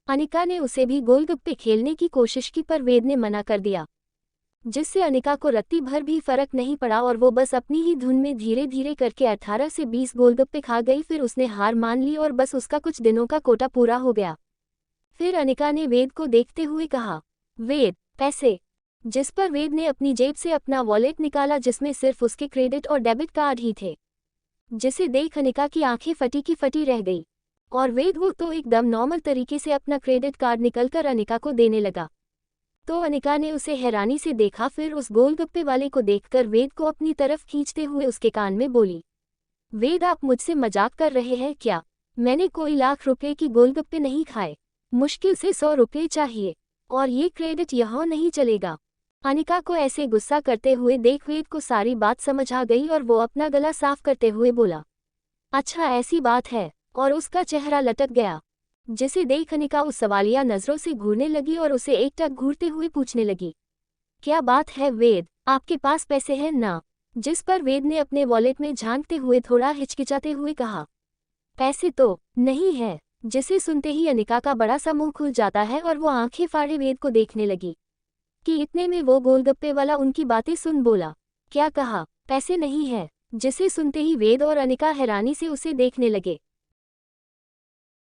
अनिका ने उसे भी गोलगप्पे खेलने की कोशिश की पर वेद ने मना कर दिया, जिससे अनिका को रत्ती भर भी फर्क नहीं पड़ा और वो बस अपनी ही धुन में धीरे धीरे करके 18 से 20 गोलगप्पे खा गई। फिर उसने हार मान ली और बस उसका कुछ दिनों का कोटा पूरा हो गया। फिर अनिका ने वेद को देखते हुए कहा, वेद, पैसे। जिस पर वेद ने अपनी जेब से अपना वॉलेट निकाला जिसमें सिर्फ उसके क्रेडिट और डेबिट कार्ड ही थे। जिसे देख अनिका की आंखें फटी की फटी रह गई और वेद वो तो एकदम नॉर्मल तरीके से अपना क्रेडिट कार्ड निकलकर अनिका को देने लगा। तो अनिका ने उसे हैरानी से देखा, फिर उस गोलगप्पे वाले को देखकर वेद को अपनी तरफ खींचते हुए उसके कान में बोली, वेद आप मुझसे मजाक कर रहे हैं क्या? मैंने कोई लाख रुपए की गोलगप्पे नहीं खाए, मुश्किल से 100 रुपये चाहिए और ये क्रेडिट यहाँ नहीं चलेगा। अनिका को ऐसे गुस्सा करते हुए देख वेद को सारी बात समझ आ गई और वो अपना गला साफ करते हुए बोला, अच्छा ऐसी बात है, और उसका चेहरा लटक गया। जिसे देख अनिका उस सवालिया नजरों से घूरने लगी और उसे एकटक घूरते हुए पूछने लगी, क्या बात है वेद, आपके पास पैसे हैं ना? जिस पर वेद ने अपने वॉलेट में झांकते हुए थोड़ा हिचकिचाते हुए कहा, पैसे तो नहीं है। जिसे सुनते ही अनिका का बड़ा सा मुंह खुल जाता है और वो आंखें फाड़े वेद को देखने लगी कि इतने में वो गोलगप्पे वाला उनकी बातें सुन बोला, क्या कहा, पैसे नहीं है? जिसे सुनते ही वेद और अनिका हैरानी से उसे देखने लगे।